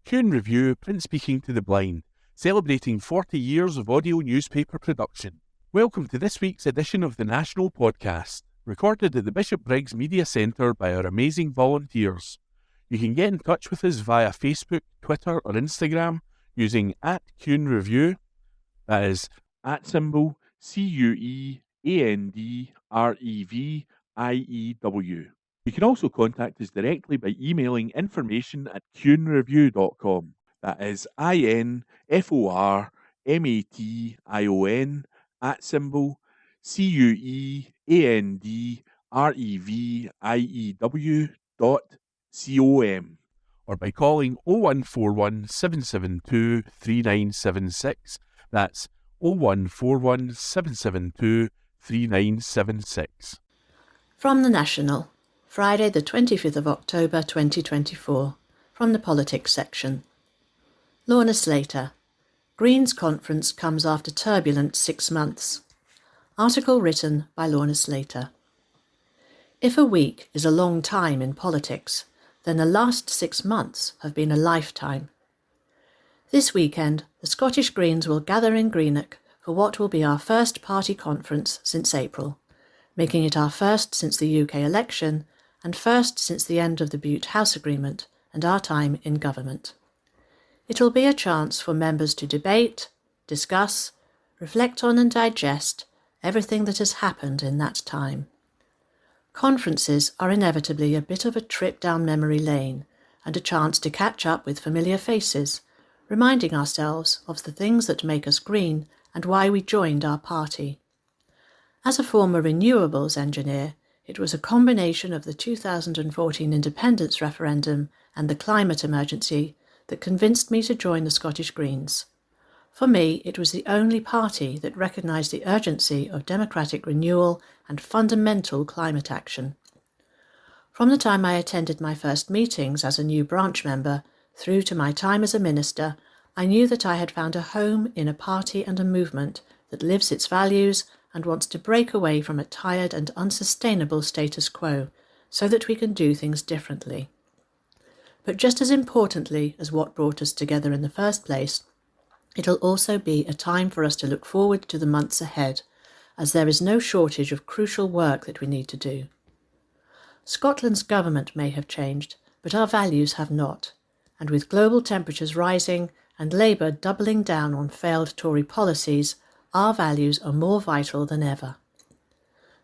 Q Review, print speaking to the blind, celebrating 40 years of audio newspaper production. Welcome to this week's edition of the National Podcast, recorded at the Bishop Briggs Media Centre by our amazing volunteers. You can get in touch with us via Facebook, Twitter or Instagram using @CuneReview, that is @CuandReview. You can also contact us directly by emailing information@cunereview.com. That is INFORMATION or by calling 0141 772 3976. That's 0141 772 3976. From the National, Friday the 25th of October 2024, from the Politics section. Lorna Slater, Greens Conference comes after turbulent 6 months. Article written by Lorna Slater. If a week is a long time in politics, then the last 6 months have been a lifetime. This weekend, the Scottish Greens will gather in Greenock for what will be our first party conference since April, making it our first since the UK election and first since the end of the Butte House Agreement and our time in government. It will be a chance for members to debate, discuss, reflect on and digest everything that has happened in that time. Conferences are inevitably a bit of a trip down memory lane and a chance to catch up with familiar faces, reminding ourselves of the things that make us green and why we joined our party. As a former renewables engineer, it was a combination of the 2014 independence referendum and the climate emergency that convinced me to join the Scottish Greens. For me, it was the only party that recognised the urgency of democratic renewal and fundamental climate action. From the time I attended my first meetings as a new branch member through to my time as a minister, I knew that I had found a home in a party and a movement that lives its values and wants to break away from a tired and unsustainable status quo so that we can do things differently. But just as importantly as what brought us together in the first place, it'll also be a time for us to look forward to the months ahead, as there is no shortage of crucial work that we need to do. Scotland's government may have changed, but our values have not, and with global temperatures rising and Labour doubling down on failed Tory policies, our values are more vital than ever.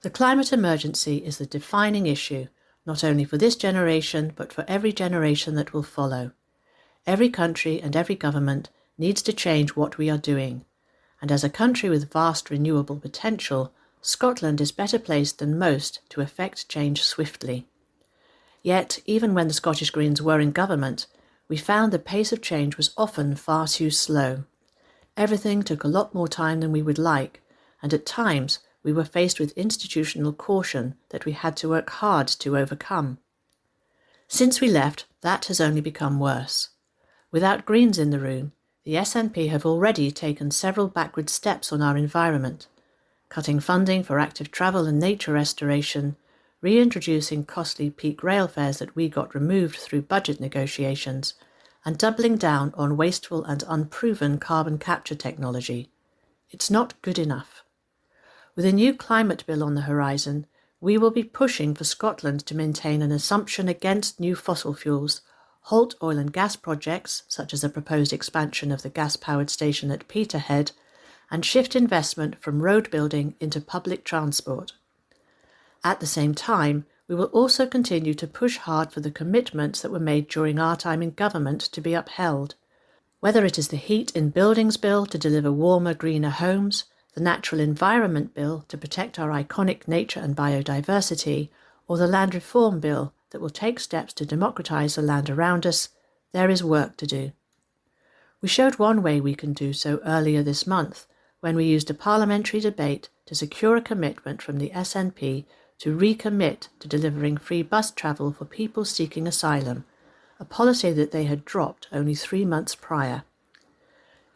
The climate emergency is the defining issue, not only for this generation, but for every generation that will follow. Every country and every government needs to change what we are doing, and as a country with vast renewable potential, Scotland is better placed than most to effect change swiftly. Yet, even when the Scottish Greens were in government, we found the pace of change was often far too slow. Everything took a lot more time than we would like, and at times we were faced with institutional caution that we had to work hard to overcome. Since we left, that has only become worse. Without Greens in the room, the SNP have already taken several backward steps on our environment, cutting funding for active travel and nature restoration, reintroducing costly peak rail fares that we got removed through budget negotiations, and doubling down on wasteful and unproven carbon capture technology. It's not good enough. With a new climate bill on the horizon, we will be pushing for Scotland to maintain an assumption against new fossil fuels, halt oil and gas projects, such as the proposed expansion of the gas-powered station at Peterhead, and shift investment from road building into public transport. At the same time, we will also continue to push hard for the commitments that were made during our time in government to be upheld. Whether it is the Heat in Buildings Bill to deliver warmer, greener homes, the Natural Environment Bill to protect our iconic nature and biodiversity, or the Land Reform Bill that will take steps to democratise the land around us, there is work to do. We showed one way we can do so earlier this month, when we used a parliamentary debate to secure a commitment from the SNP to recommit to delivering free bus travel for people seeking asylum, a policy that they had dropped only 3 months prior.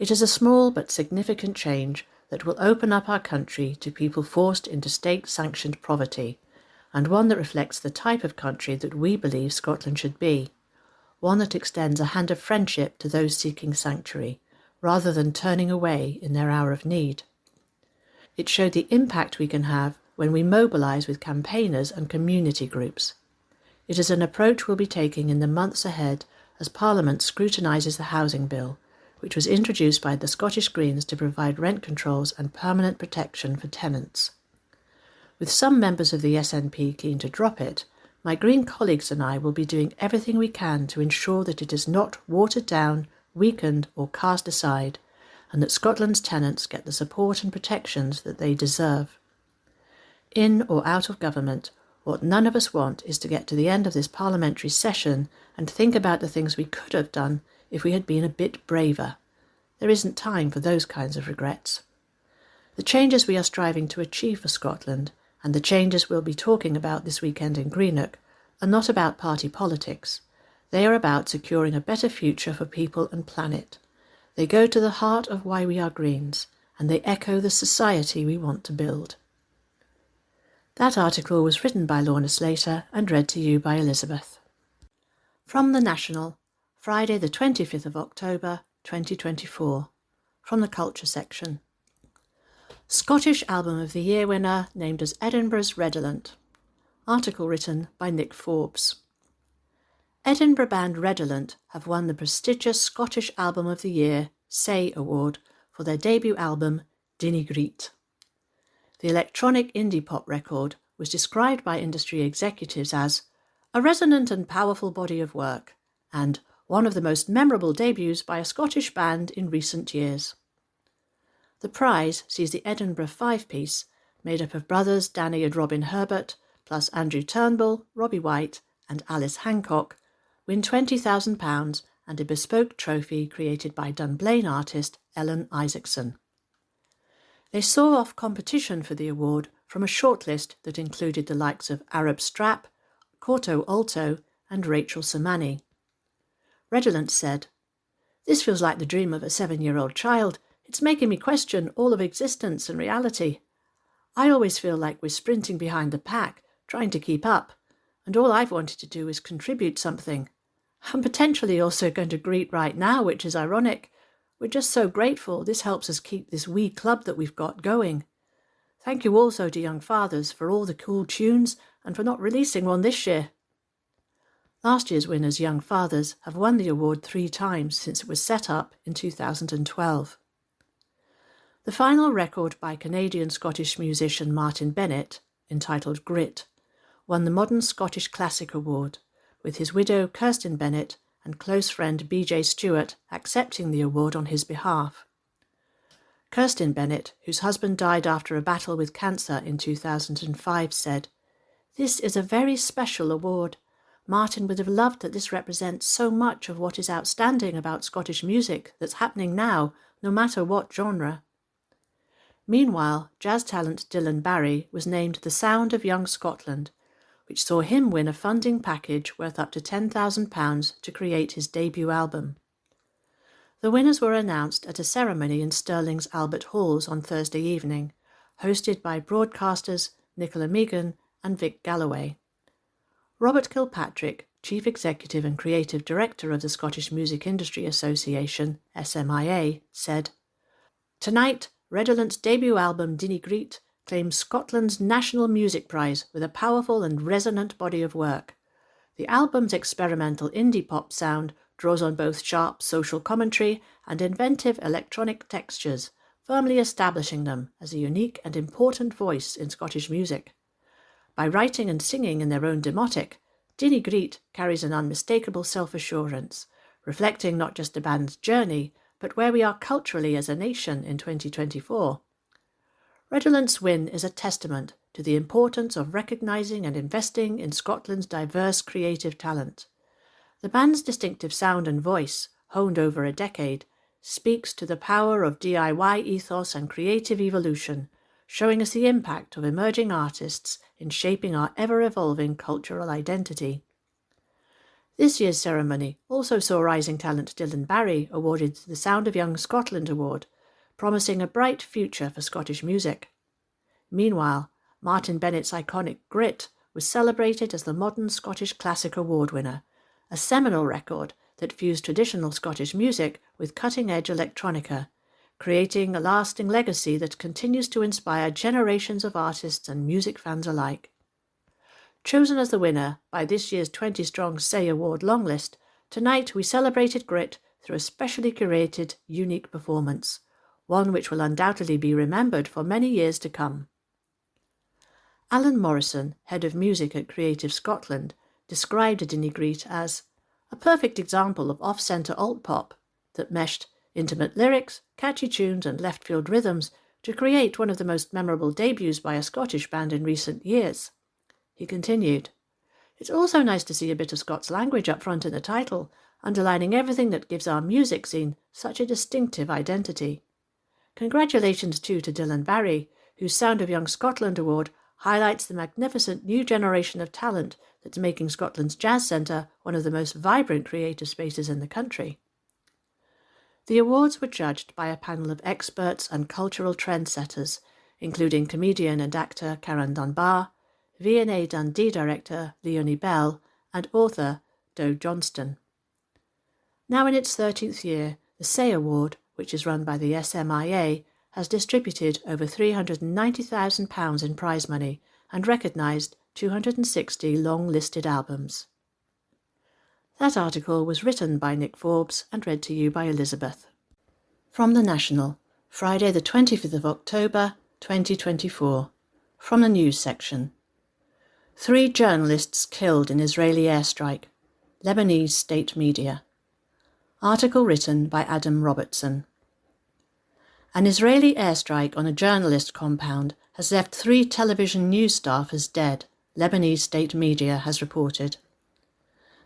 It is a small but significant change that will open up our country to people forced into state-sanctioned poverty, and one that reflects the type of country that we believe Scotland should be, one that extends a hand of friendship to those seeking sanctuary, rather than turning away in their hour of need. It showed the impact we can have when we mobilise with campaigners and community groups. It is an approach we'll be taking in the months ahead as Parliament scrutinises the housing bill, which was introduced by the Scottish Greens to provide rent controls and permanent protection for tenants. With some members of the SNP keen to drop it, my Green colleagues and I will be doing everything we can to ensure that it is not watered down, weakened or cast aside, and that Scotland's tenants get the support and protections that they deserve. In or out of government, what none of us want is to get to the end of this parliamentary session and think about the things we could have done if we had been a bit braver. There isn't time for those kinds of regrets. The changes we are striving to achieve for Scotland, and the changes we'll be talking about this weekend in Greenock, are not about party politics. They are about securing a better future for people and planet. They go to the heart of why we are Greens, and they echo the society we want to build. That article was written by Lorna Slater and read to you by Elizabeth. From The National, Friday the 25th of October 2024, from the Culture section. Scottish Album of the Year winner named as Edinburgh's Redolent. Article written by Nick Forbes. Edinburgh band Redolent have won the prestigious Scottish Album of the Year Say Award for their debut album Dinny Greet. The electronic indie pop record was described by industry executives as a resonant and powerful body of work and one of the most memorable debuts by a Scottish band in recent years. The prize sees the Edinburgh five-piece, made up of brothers Danny and Robin Herbert, plus Andrew Turnbull, Robbie White and Alice Hancock, win £20,000 and a bespoke trophy created by Dunblane artist Ellen Isaacson. They saw off competition for the award from a shortlist that included the likes of Arab Strap, Corto Alto and Rachel Samani. Redolent said, "This feels like the dream of a 7-year-old child. It's making me question all of existence and reality. I always feel like we're sprinting behind the pack, trying to keep up, and all I've wanted to do is contribute something. I'm potentially also going to greet right now, which is ironic. We're just so grateful this helps us keep this wee club that we've got going. Thank you also to Young Fathers for all the cool tunes and for not releasing one this year." Last year's winners, Young Fathers, have won the award 3 times since it was set up in 2012. The final record by Canadian-Scottish musician Martin Bennett, entitled Grit, won the Modern Scottish Classic Award, with his widow Kirstin Bennett and close friend B.J. Stewart accepting the award on his behalf. Kirstin Bennett, whose husband died after a battle with cancer in 2005, said, "This is a very special award. Martin would have loved that this represents so much of what is outstanding about Scottish music that's happening now, no matter what genre." Meanwhile, jazz talent Dylan Barry was named the Sound of Young Scotland, which saw him win a funding package worth up to £10,000 to create his debut album. The winners were announced at a ceremony in Stirling's Albert Halls on Thursday evening, hosted by broadcasters Nicola Meagan and Vic Galloway. Robert Kilpatrick, Chief Executive and Creative Director of the Scottish Music Industry Association, SMIA, said, "Tonight, Redolent's debut album Dinny Greet claims Scotland's National Music Prize with a powerful and resonant body of work. The album's experimental indie pop sound draws on both sharp social commentary and inventive electronic textures, firmly establishing them as a unique and important voice in Scottish music. By writing and singing in their own demotic, Dinny Greet carries an unmistakable self-assurance, reflecting not just the band's journey, but where we are culturally as a nation in 2024. Redolent's win is a testament to the importance of recognising and investing in Scotland's diverse creative talent. The band's distinctive sound and voice, honed over a decade, speaks to the power of DIY ethos and creative evolution, showing us the impact of emerging artists in shaping our ever-evolving cultural identity. This year's ceremony also saw rising talent Dylan Barry awarded the Sound of Young Scotland Award, promising a bright future for Scottish music. Meanwhile, Martin Bennett's iconic Grit was celebrated as the Modern Scottish Classic Award winner, a seminal record that fused traditional Scottish music with cutting-edge electronica, creating a lasting legacy that continues to inspire generations of artists and music fans alike. Chosen as the winner by this year's 20-strong Say Award longlist, tonight we celebrated grit through a specially curated, unique performance, one which will undoubtedly be remembered for many years to come. Alan Morrison, head of music at Creative Scotland, described Adini Greet as a perfect example of off-centre alt-pop that meshed intimate lyrics, catchy tunes and left-field rhythms to create one of the most memorable debuts by a Scottish band in recent years. He continued, "It's also nice to see a bit of Scots language up front in the title, underlining everything that gives our music scene such a distinctive identity. Congratulations too to Dylan Barry, whose Sound of Young Scotland Award highlights the magnificent new generation of talent that's making Scotland's Jazz Centre one of the most vibrant creative spaces in the country." The awards were judged by a panel of experts and cultural trendsetters, including comedian and actor Karen Dunbar, V&A Dundee director Leonie Bell, and author Doe Johnston. Now in its 13th year, the Say Award, which is run by the SMIA, has distributed over £390,000 in prize money and recognised 260 long-listed albums. That article was written by Nick Forbes and read to you by Elizabeth. From The National, Friday the 25th of October, 2024. From the news section. 3 journalists killed in Israeli airstrike. Lebanese state media. Article written by Adam Robertson. An Israeli airstrike on a journalist compound has left 3 television news staffers dead, Lebanese state media has reported.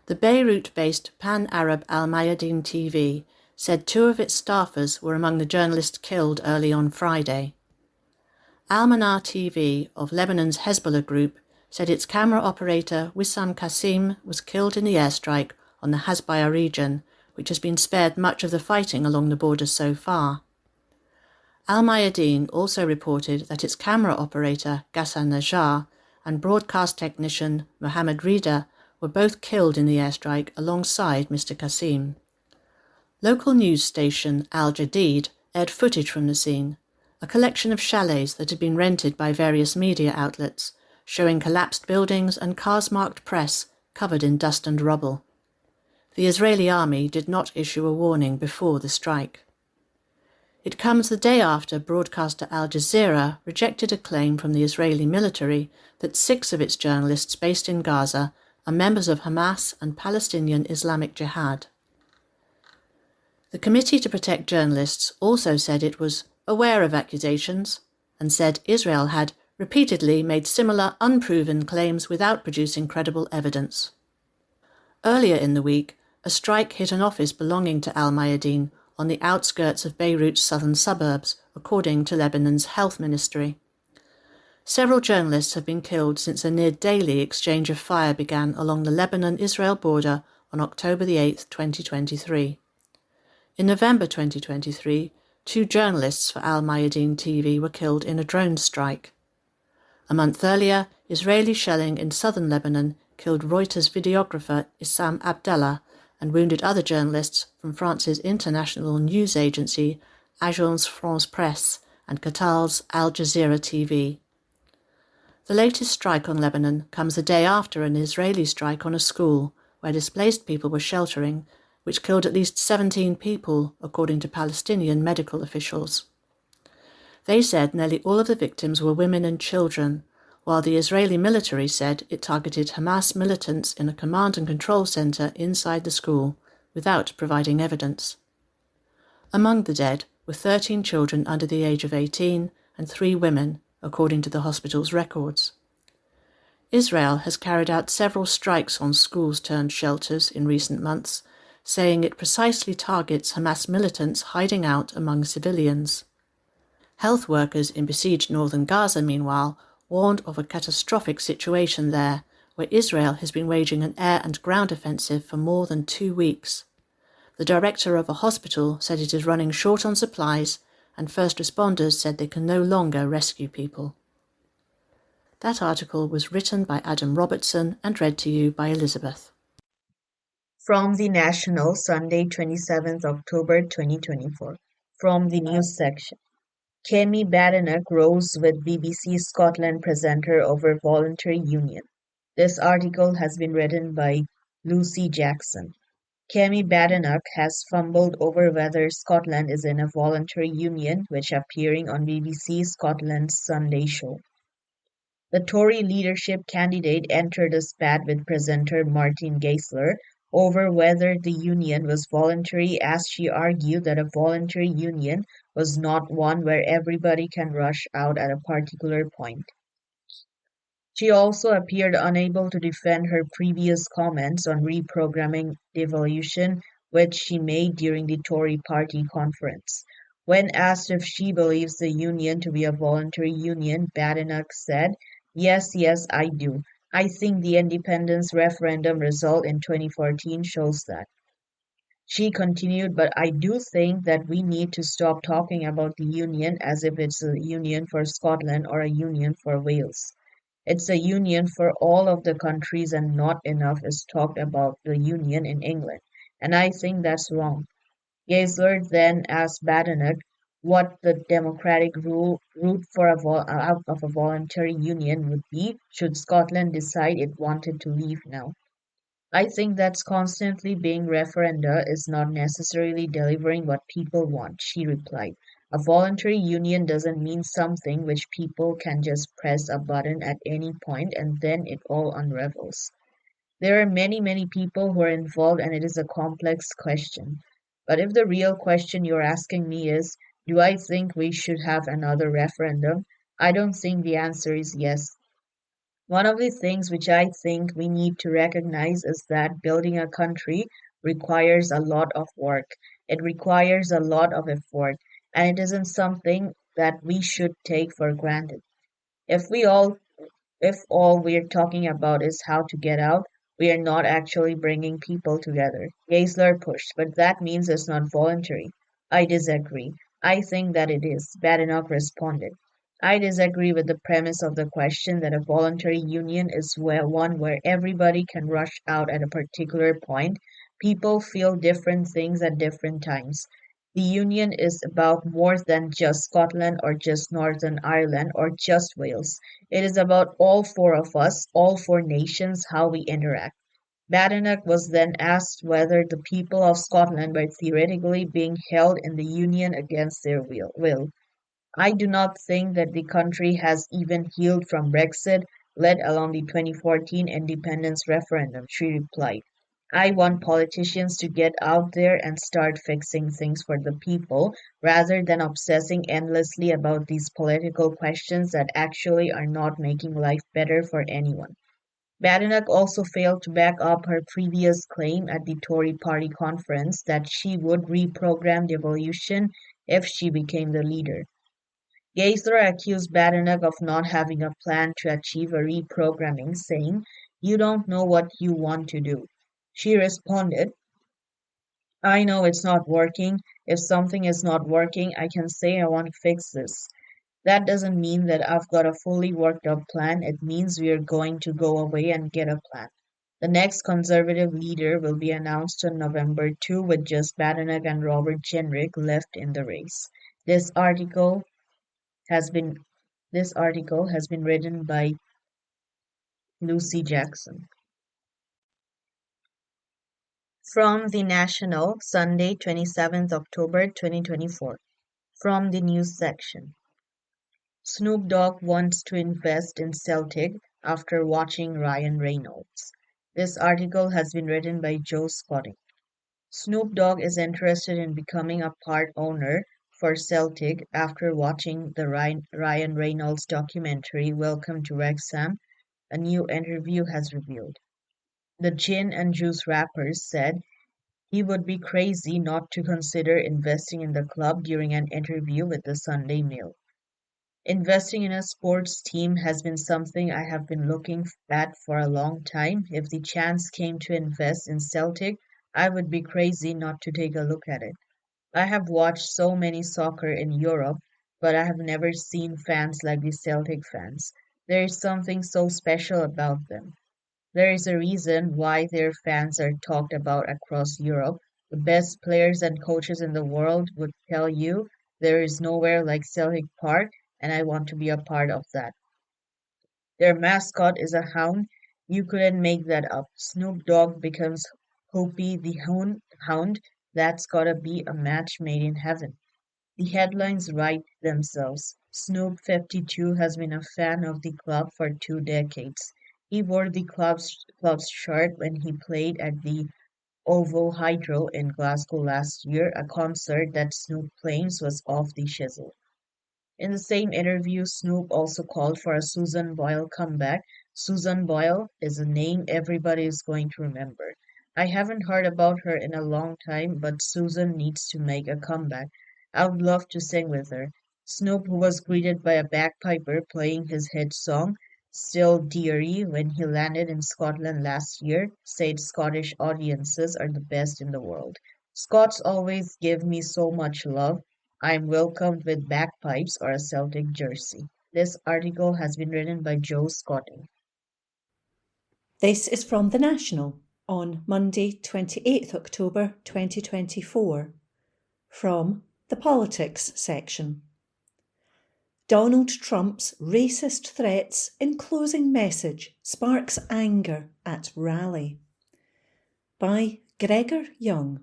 The Beirut-based Pan-Arab Al Mayadeen TV said 2 of its staffers were among the journalists killed early on Friday. Al-Manar TV of Lebanon's Hezbollah group said its camera operator Wissam Qasim was killed in the airstrike on the Hasbaya region, which has been spared much of the fighting along the border so far. Al Mayadeen also reported that its camera operator Ghassan Najjar and broadcast technician Mohammed Rida were both killed in the airstrike alongside Mr. Qasim. Local news station Al Jadid aired footage from the scene, a collection of chalets that had been rented by various media outlets, showing collapsed buildings and cars marked press covered in dust and rubble. The Israeli army did not issue a warning before the strike. It comes the day after broadcaster Al Jazeera rejected a claim from the Israeli military that 6 of its journalists based in Gaza are members of Hamas and Palestinian Islamic Jihad. The Committee to Protect Journalists also said it was aware of accusations and said Israel had repeatedly made similar unproven claims without producing credible evidence. Earlier in the week, a strike hit an office belonging to Al Mayadeen on the outskirts of Beirut's southern suburbs, according to Lebanon's health ministry. Several journalists have been killed since a near-daily exchange of fire began along the Lebanon-Israel border on October 8, 2023. In November 2023, 2 journalists for Al Mayadeen TV were killed in a drone strike. A month earlier, Israeli shelling in southern Lebanon killed Reuters videographer Issam Abdallah and wounded other journalists from France's international news agency Agence France-Presse and Qatar's Al Jazeera TV. The latest strike on Lebanon comes the day after an Israeli strike on a school where displaced people were sheltering, which killed at least 17 people, according to Palestinian medical officials. They said nearly all of the victims were women and children, while the Israeli military said it targeted Hamas militants in a command and control centre inside the school, without providing evidence. Among the dead were 13 children under the age of 18 and 3 women, according to the hospital's records. Israel has carried out several strikes on schools turned shelters in recent months, saying it precisely targets Hamas militants hiding out among civilians. Health workers in besieged northern Gaza, meanwhile, warned of a catastrophic situation there, where Israel has been waging an air and ground offensive for more than 2 weeks. The director of a hospital said it is running short on supplies, and first responders said they can no longer rescue people. That article was written by Adam Robertson and read to you by Elizabeth. From the National, Sunday, 27th October 2024. From the news section. Kemi Badenoch rows with BBC Scotland presenter over voluntary union. This article has been written by Lucy Jackson. Kemi Badenoch has fumbled over whether Scotland is in a voluntary union, which appearing on BBC Scotland's Sunday show. The Tory leadership candidate entered a spat with presenter Martin Geisler over whether the union was voluntary, as she argued that a voluntary union was not one where everybody can rush out at a particular point. She also appeared unable to defend her previous comments on reprogramming devolution, which she made during the Tory party conference. When asked if she believes the union to be a voluntary union, Badenoch said, "Yes, yes, I do. I think the independence referendum result in 2014 shows that." She continued, "But I do think that we need to stop talking about the union as if it's a union for Scotland or a union for Wales. It's a union for all of the countries and not enough is talked about the union in England. And I think that's wrong." Geisler then asked Badenoch what the democratic route for out of a voluntary union would be should Scotland decide it wanted to leave now. "I think that's constantly being referenda is not necessarily delivering what people want," she replied. "A voluntary union doesn't mean something which people can just press a button at any point and then it all unravels. There are many, many people who are involved and it is a complex question. But if the real question you're asking me is, do I think we should have another referendum? I don't think the answer is yes. One of the things which I think we need to recognize is that building a country requires a lot of work. It requires a lot of effort, and it isn't something that we should take for granted. If we all if all we're talking about is how to get out, we are not actually bringing people together." Geisler pushed, "But that means it's not voluntary." "I disagree. I think that it is," Badenoch responded. "I disagree with the premise of the question that a voluntary union is one where everybody can rush out at a particular point. People feel different things at different times. The union is about more than just Scotland or just Northern Ireland or just Wales. It is about all four of us, all four nations, how we interact." Badenoch was then asked whether the people of Scotland were theoretically being held in the Union against their will. "I do not think that the country has even healed from Brexit, let alone the 2014 independence referendum," she replied. "I want politicians to get out there and start fixing things for the people, rather than obsessing endlessly about these political questions that actually are not making life better for anyone." Badenoch also failed to back up her previous claim at the Tory party conference that she would reprogram devolution if she became the leader. Geisler accused Badenoch of not having a plan to achieve a reprogramming, saying, "You don't know what you want to do." She responded, "I know it's not working. If something is not working, I can say I want to fix this. That doesn't mean that I've got a fully worked up plan. It means we are going to go away and get a plan. The next Conservative leader will be announced on November 2 with just Badenoch and Robert Jenrick left in the race. This article has been this article has been written by Lucy Jackson. From the National, Sunday, 27th October 2024. From the news section. Snoop Dogg wants to invest in Celtic after watching Ryan Reynolds. This article has been written by Joe Scotting. Snoop Dogg is interested in becoming a part owner for Celtic after watching the Ryan Reynolds documentary Welcome to Wrexham, a new interview has revealed. The gin and juice rapper said he would be crazy not to consider investing in the club during an interview with the Sunday Mail. "Investing in a sports team has been something I have been looking at for a long time. If the chance came to invest in Celtic, I would be crazy not to take a look at it. I have watched so many soccer in Europe, but I have never seen fans like the Celtic fans. There is something so special about them." There is a reason why their fans are talked about across Europe. The best players and coaches in the world would tell you there is nowhere like Celtic Park, and I want to be a part of that. Their mascot is a hound. You couldn't make that up. Snoop Dogg becomes Hoopy the hound. That's gotta be a match made in heaven. The headlines write themselves. Snoop 52 has been a fan of the club for 2 decades. He wore the club's shirt when he played at the OVO Hydro in Glasgow last year, a concert that Snoop claims was off the chisel. In the same interview, Snoop also called for a Susan Boyle comeback. Susan Boyle is a name everybody is going to remember. I haven't heard about her in a long time, but Susan needs to make a comeback. I would love to sing with her. Snoop, who was greeted by a bagpiper playing his hit song, Still Dearie, when he landed in Scotland last year, said Scottish audiences are the best in the world. Scots always give me so much love. I'm welcomed with bagpipes or a Celtic jersey. This article has been written by Joe Scotting. This is from The National on Monday, 28th October 2024, from the Politics section. Donald Trump's racist threats in closing message sparks anger at rally. By Gregor Young.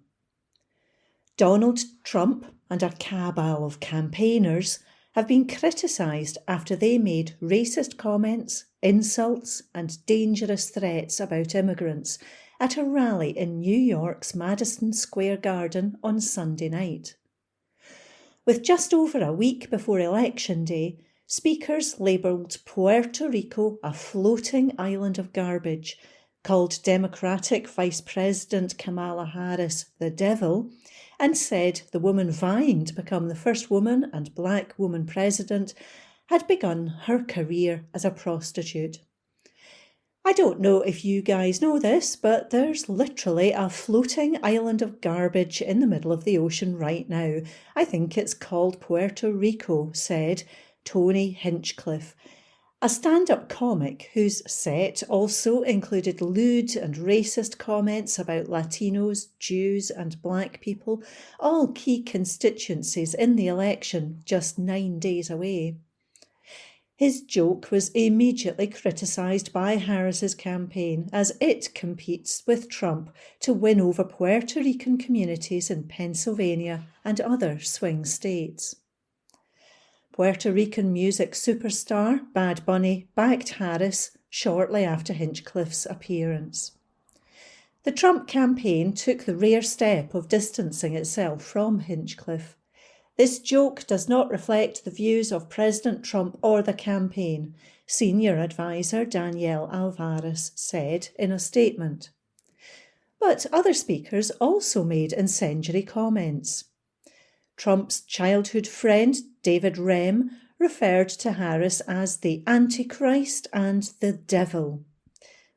Donald Trump and a cabal of campaigners have been criticised after they made racist comments, insults and dangerous threats about immigrants at a rally in New York's Madison Square Garden on Sunday night. With just over a week before Election Day, speakers labelled Puerto Rico a floating island of garbage, called Democratic Vice President Kamala Harris the devil, and said the woman vying to become the first woman and black woman president had begun her career as a prostitute. I don't know if you guys know this, but there's literally a floating island of garbage in the middle of the ocean right now. I think it's called Puerto Rico, said Tony Hinchcliffe, a stand-up comic whose set also included lewd and racist comments about Latinos, Jews and black people, all key constituencies in the election just 9 days away. His joke was immediately criticised by Harris's campaign as it competes with Trump to win over Puerto Rican communities in Pennsylvania and other swing states. Puerto Rican music superstar Bad Bunny backed Harris shortly after Hinchcliffe's appearance. The Trump campaign took the rare step of distancing itself from Hinchcliffe. This joke does not reflect the views of President Trump or the campaign, senior advisor Danielle Alvarez said in a statement. But other speakers also made incendiary comments. Trump's childhood friend David Rem referred to Harris as the Antichrist and the devil.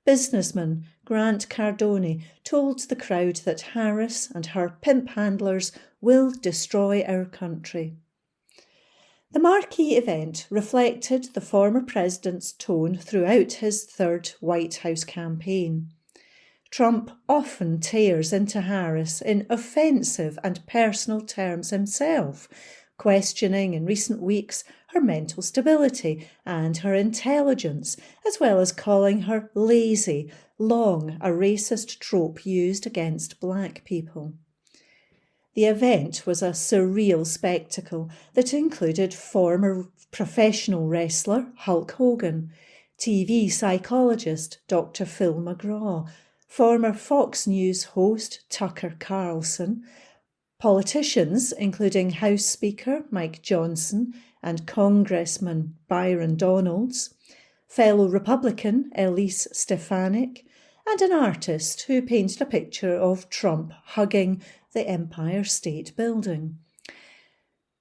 Businessman Grant Cardone told the crowd that Harris and her pimp handlers will destroy our country. The marquee event reflected the former president's tone throughout his third White House campaign. Trump often tears into Harris in offensive and personal terms himself, questioning in recent weeks her mental stability and her intelligence, as well as calling her lazy, long, a racist trope used against black people. The event was a surreal spectacle that included former professional wrestler Hulk Hogan, TV psychologist Dr. Phil McGraw, former Fox News host Tucker Carlson, politicians including House Speaker Mike Johnson and Congressman Byron Donalds, fellow Republican Elise Stefanik, and an artist who painted a picture of Trump hugging the Empire State Building.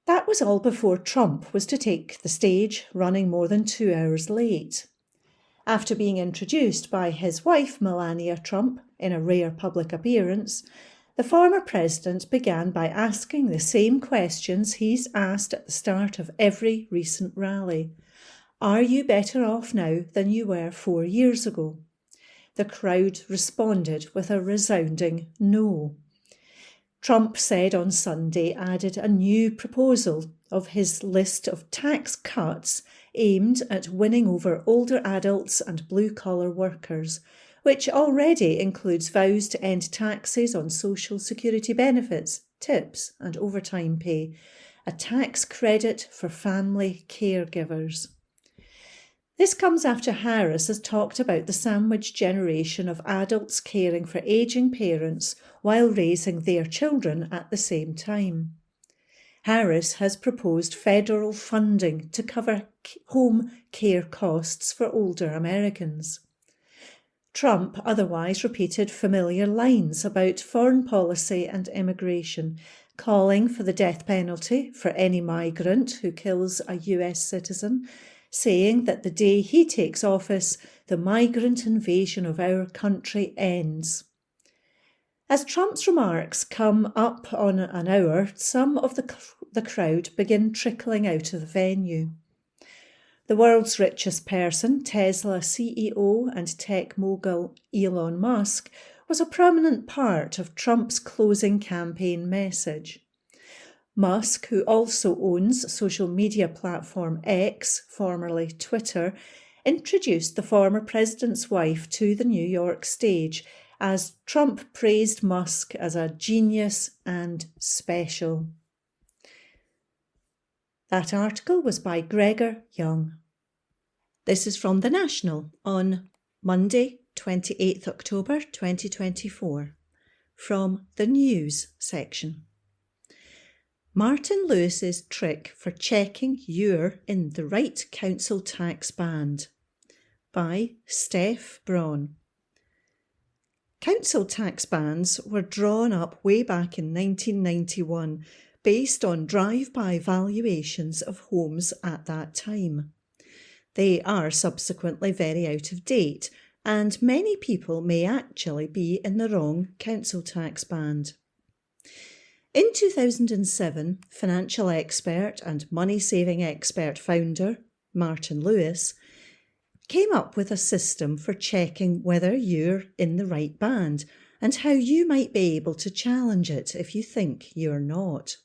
That was all before Trump was to take the stage, running more than 2 hours late. After being introduced by his wife Melania Trump in a rare public appearance, the former president began by asking the same questions he's asked at the start of every recent rally. Are you better off now than you were 4 years ago? The crowd responded with a resounding no. Trump said on Sunday added a new proposal of his list of tax cuts aimed at winning over older adults and blue-collar workers, which already includes vows to end taxes on social security benefits, tips and overtime pay, a tax credit for family caregivers. This comes after Harris has talked about the sandwich generation of adults caring for ageing parents while raising their children at the same time. Harris has proposed federal funding to cover home care costs for older Americans. Trump otherwise repeated familiar lines about foreign policy and immigration, calling for the death penalty for any migrant who kills a US citizen, saying that the day he takes office, the migrant invasion of our country ends. As Trump's remarks come up on an hour, some of the crowd begin trickling out of the venue. The world's richest person, Tesla CEO and tech mogul Elon Musk, was a prominent part of Trump's closing campaign message. Musk, who also owns social media platform X, formerly Twitter, introduced the former president's wife to the New York stage as Trump praised Musk as a genius and special. That article was by Gregor Young. This is from The National on Monday, 28th October 2024, from the News section. Martin Lewis's trick for checking you're in the right council tax band, by Steph Braun. Council tax bands were drawn up way back in 1991 based on drive-by valuations of homes at that time. They are subsequently very out of date, and many people may actually be in the wrong council tax band. In 2007, financial expert and money-saving expert founder Martin Lewis came up with a system for checking whether you're in the right band and how you might be able to challenge it if you think you're not.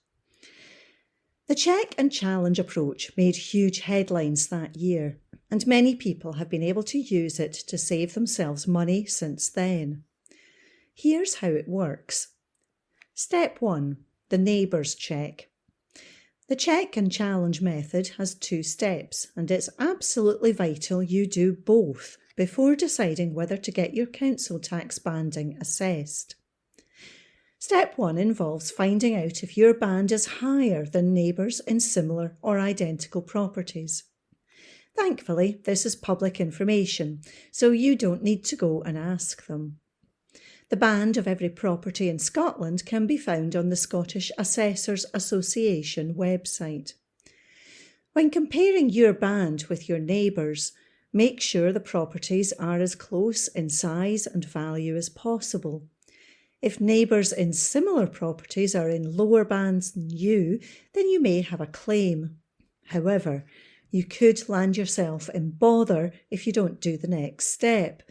The check and challenge approach made huge headlines that year, and many people have been able to use it to save themselves money since then. Here's how it works. Step 1. The neighbours check. The check and challenge method has 2 steps, and it's absolutely vital you do both before deciding whether to get your council tax banding assessed. Step 1 involves finding out if your band is higher than neighbours in similar or identical properties. Thankfully, this is public information, so you don't need to go and ask them. The band of every property in Scotland can be found on the Scottish Assessors Association website. When comparing your band with your neighbours, make sure the properties are as close in size and value as possible. If neighbours in similar properties are in lower bands than you, then you may have a claim. However, you could land yourself in bother if you don't do the next step.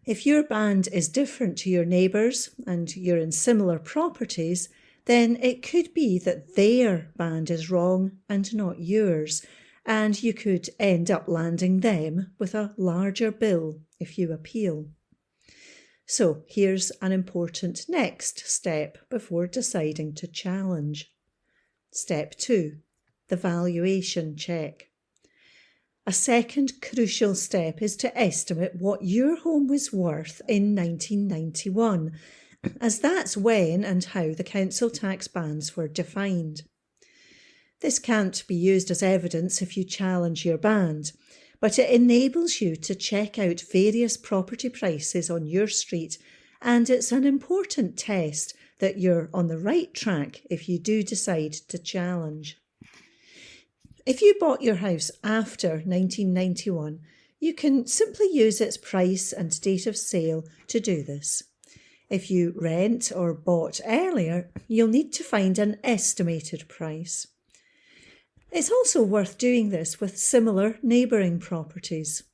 If your band is different to your neighbours and you're in similar properties, then it could be that their band is wrong and not yours, and you could end up landing them with a larger bill if you appeal. So here's an important next step before deciding to challenge. Step 2. The valuation check. A second crucial step is to estimate what your home was worth in 1991, as that's when and how the council tax bands were defined. This can't be used as evidence if you challenge your band, but it enables you to check out various property prices on your street, and it's an important test that you're on the right track if you do decide to challenge. If you bought your house after 1991, you can simply use its price and date of sale to do this. If you rent or bought earlier, you'll need to find an estimated price. It's also worth doing this with similar neighbouring properties.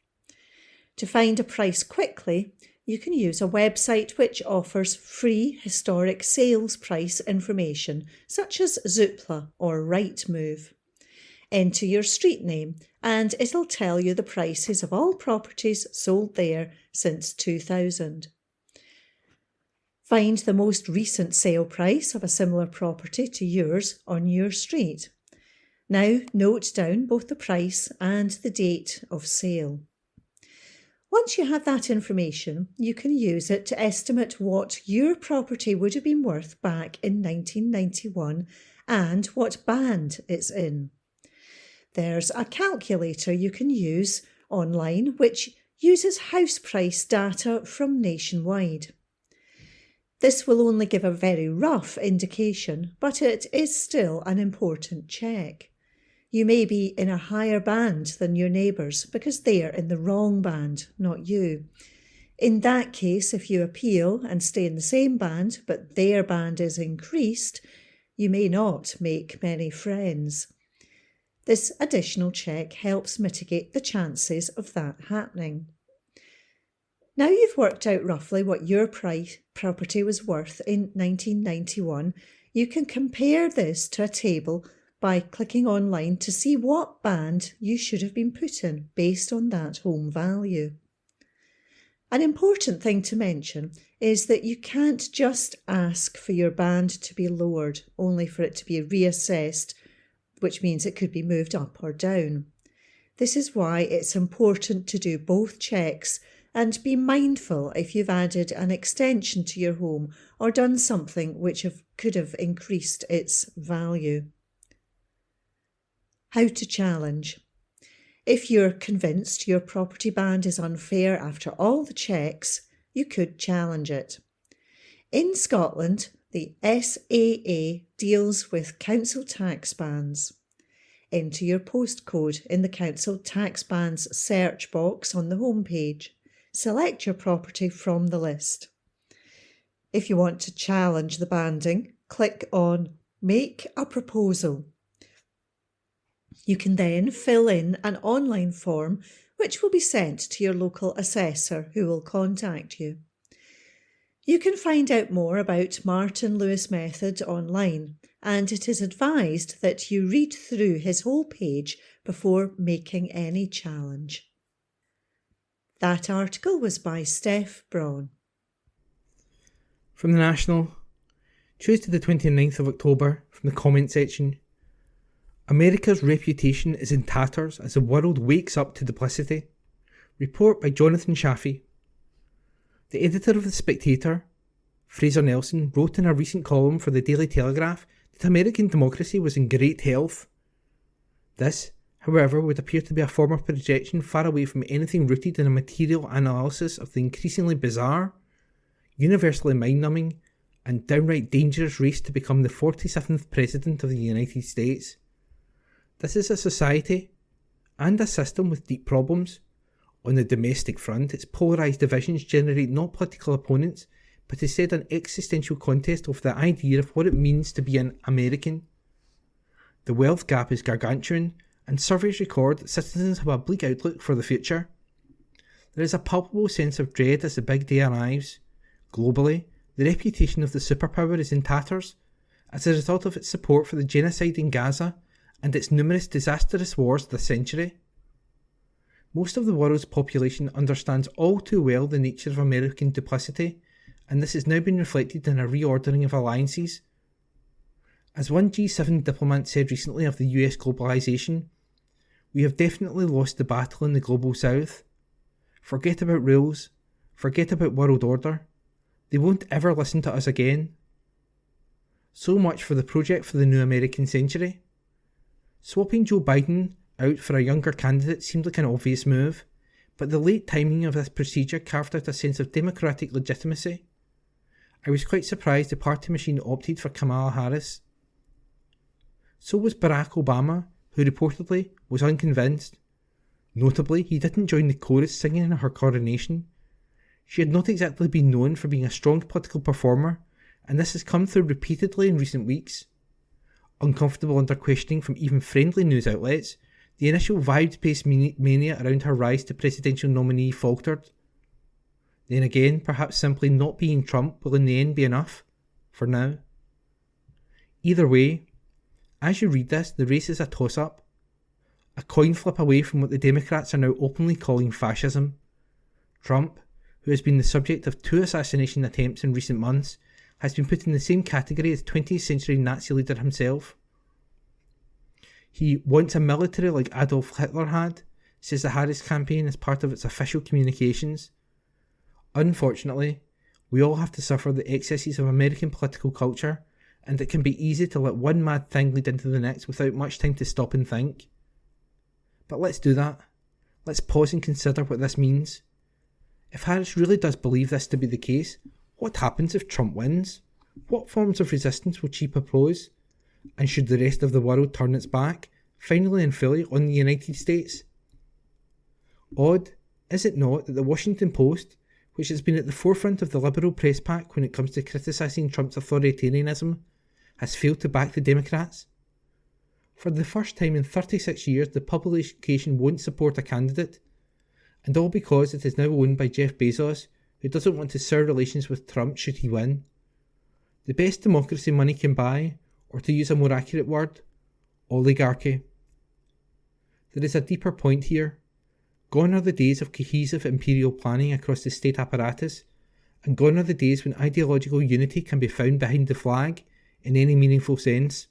To find a price quickly, you can use a website which offers free historic sales price information such as Zoopla or Rightmove. Enter your street name and it'll tell you the prices of all properties sold there since 2000. Find the most recent sale price of a similar property to yours on your street. Now note down both the price and the date of sale. Once you have that information, you can use it to estimate what your property would have been worth back in 1991 and what band it's in. There's a calculator you can use online which uses house price data from nationwide. This will only give a very rough indication, but it is still an important check. You may be in a higher band than your neighbours because they are in the wrong band, not you. In that case, if you appeal and stay in the same band, but their band is increased, you may not make many friends. This additional check helps mitigate the chances of that happening. Now you've worked out roughly what your property was worth in 1991, you can compare this to a table by clicking online to see what band you should have been put in based on that home value. An important thing to mention is that you can't just ask for your band to be lowered, only for it to be reassessed, which means it could be moved up or down. This is why it's important to do both checks and be mindful if you've added an extension to your home or done something which could have increased its value. How to challenge. If you're convinced your property band is unfair after all the checks, you could challenge it. In Scotland, the SAA deals with council tax bands. Enter your postcode in the council tax bands search box on the homepage. Select your property from the list. If you want to challenge the banding, click on Make a Proposal. You can then fill in an online form which will be sent to your local assessor who will contact you. You can find out more about Martin Lewis Method online, and it is advised that you read through his whole page before making any challenge. That article was by Steph Braun. From the National, Tuesday the 29th of October, from the comment section. America's reputation is in tatters as the world wakes up to duplicity. Report by Jonathan Shafi. The editor of The Spectator, Fraser Nelson, wrote in a recent column for the Daily Telegraph that American democracy was in great health. This, however, would appear to be a form of projection far away from anything rooted in a material analysis of the increasingly bizarre, universally mind-numbing, and downright dangerous race to become the 47th President of the United States. This is a society and a system with deep problems. On the domestic front, its polarised divisions generate not political opponents, but instead an existential contest over the idea of what it means to be an American. The wealth gap is gargantuan, and surveys record that citizens have a bleak outlook for the future. There is a palpable sense of dread as the big day arrives. Globally, the reputation of the superpower is in tatters, as a result of its support for the genocide in Gaza and its numerous disastrous wars this century. Most of the world's population understands all too well the nature of American duplicity, and this has now been reflected in a reordering of alliances. As one G7 diplomat said recently of the US globalisation, we have definitely lost the battle in the global south. Forget about rules, forget about world order. They won't ever listen to us again. So much for the project for the new American century. Swapping Joe Biden out for a younger candidate seemed like an obvious move, but the late timing of this procedure carved out a sense of democratic legitimacy. I was quite surprised the party machine opted for Kamala Harris. So was Barack Obama, who reportedly was unconvinced. Notably, he didn't join the chorus singing in her coronation. She had not exactly been known for being a strong political performer, and this has come through repeatedly in recent weeks. Uncomfortable under questioning from even friendly news outlets, the initial vibes-based mania around her rise to presidential nominee faltered. Then again, perhaps simply not being Trump will in the end be enough, for now. Either way, as you read this, the race is a toss-up. A coin flip away from what the Democrats are now openly calling fascism. Trump, who has been the subject of 2 assassination attempts in recent months, has been put in the same category as 20th century Nazi leader himself. He wants a military like Adolf Hitler had, says the Harris campaign as part of its official communications. Unfortunately, we all have to suffer the excesses of American political culture, and it can be easy to let one mad thing lead into the next without much time to stop and think. But let's do that. Let's pause and consider what this means. If Harris really does believe this to be the case, what happens if Trump wins? What forms of resistance will she propose? And should the rest of the world turn its back, finally and fully, on the United States? Odd, is it not, that the Washington Post, which has been at the forefront of the liberal press pack when it comes to criticising Trump's authoritarianism, has failed to back the Democrats? For the first time in 36 years, the publication won't support a candidate, and all because it is now owned by Jeff Bezos, who doesn't want to sour relations with Trump should he win. The best democracy money can buy, or to use a more accurate word, oligarchy. There is a deeper point here. Gone are the days of cohesive imperial planning across the state apparatus, and gone are the days when ideological unity can be found behind the flag in any meaningful sense.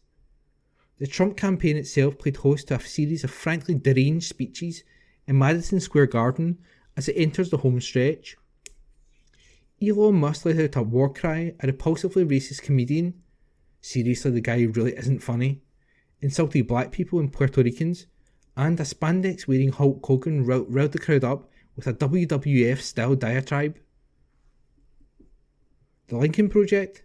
The Trump campaign itself played host to a series of frankly deranged speeches in Madison Square Garden as it enters the home stretch. Elon Musk let out a war cry, a repulsively racist comedian, seriously the guy who really isn't funny, insulted black people and Puerto Ricans, and a spandex-wearing Hulk Hogan riled the crowd up with a WWF-style diatribe. The Lincoln Project,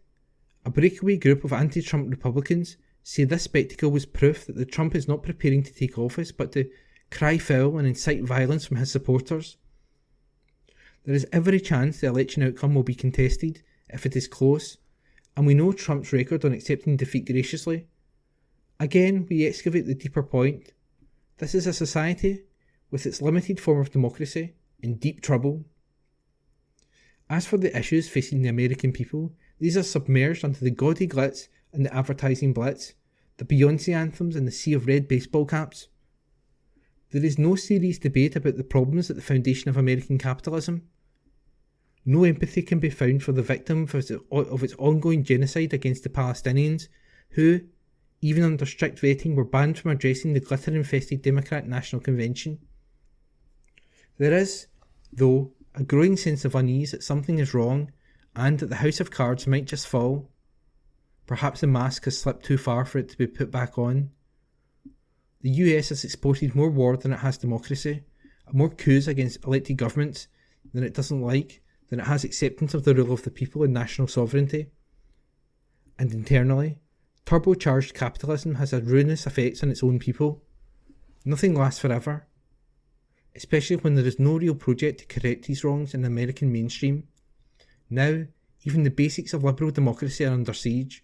a breakaway group of anti-Trump Republicans, say this spectacle was proof that the Trump is not preparing to take office but to cry foul and incite violence from his supporters. There is every chance the election outcome will be contested if it is close, and we know Trump's record on accepting defeat graciously. Again, we excavate the deeper point. This is a society, with its limited form of democracy, in deep trouble. As for the issues facing the American people, these are submerged under the gaudy glitz and the advertising blitz, the Beyonce anthems and the sea of red baseball caps. There is no serious debate about the problems at the foundation of American capitalism. No empathy can be found for the victim of its ongoing genocide against the Palestinians, who, even under strict vetting, were banned from addressing the glitter-infested Democrat National Convention. There is, though, a growing sense of unease that something is wrong and that the house of cards might just fall. Perhaps the mask has slipped too far for it to be put back on. The US has exported more war than it has democracy, and more coups against elected governments than it doesn't like, than it has acceptance of the rule of the people and national sovereignty. And internally, turbocharged capitalism has had ruinous effects on its own people. Nothing lasts forever, especially when there is no real project to correct these wrongs in the American mainstream. Now, even the basics of liberal democracy are under siege.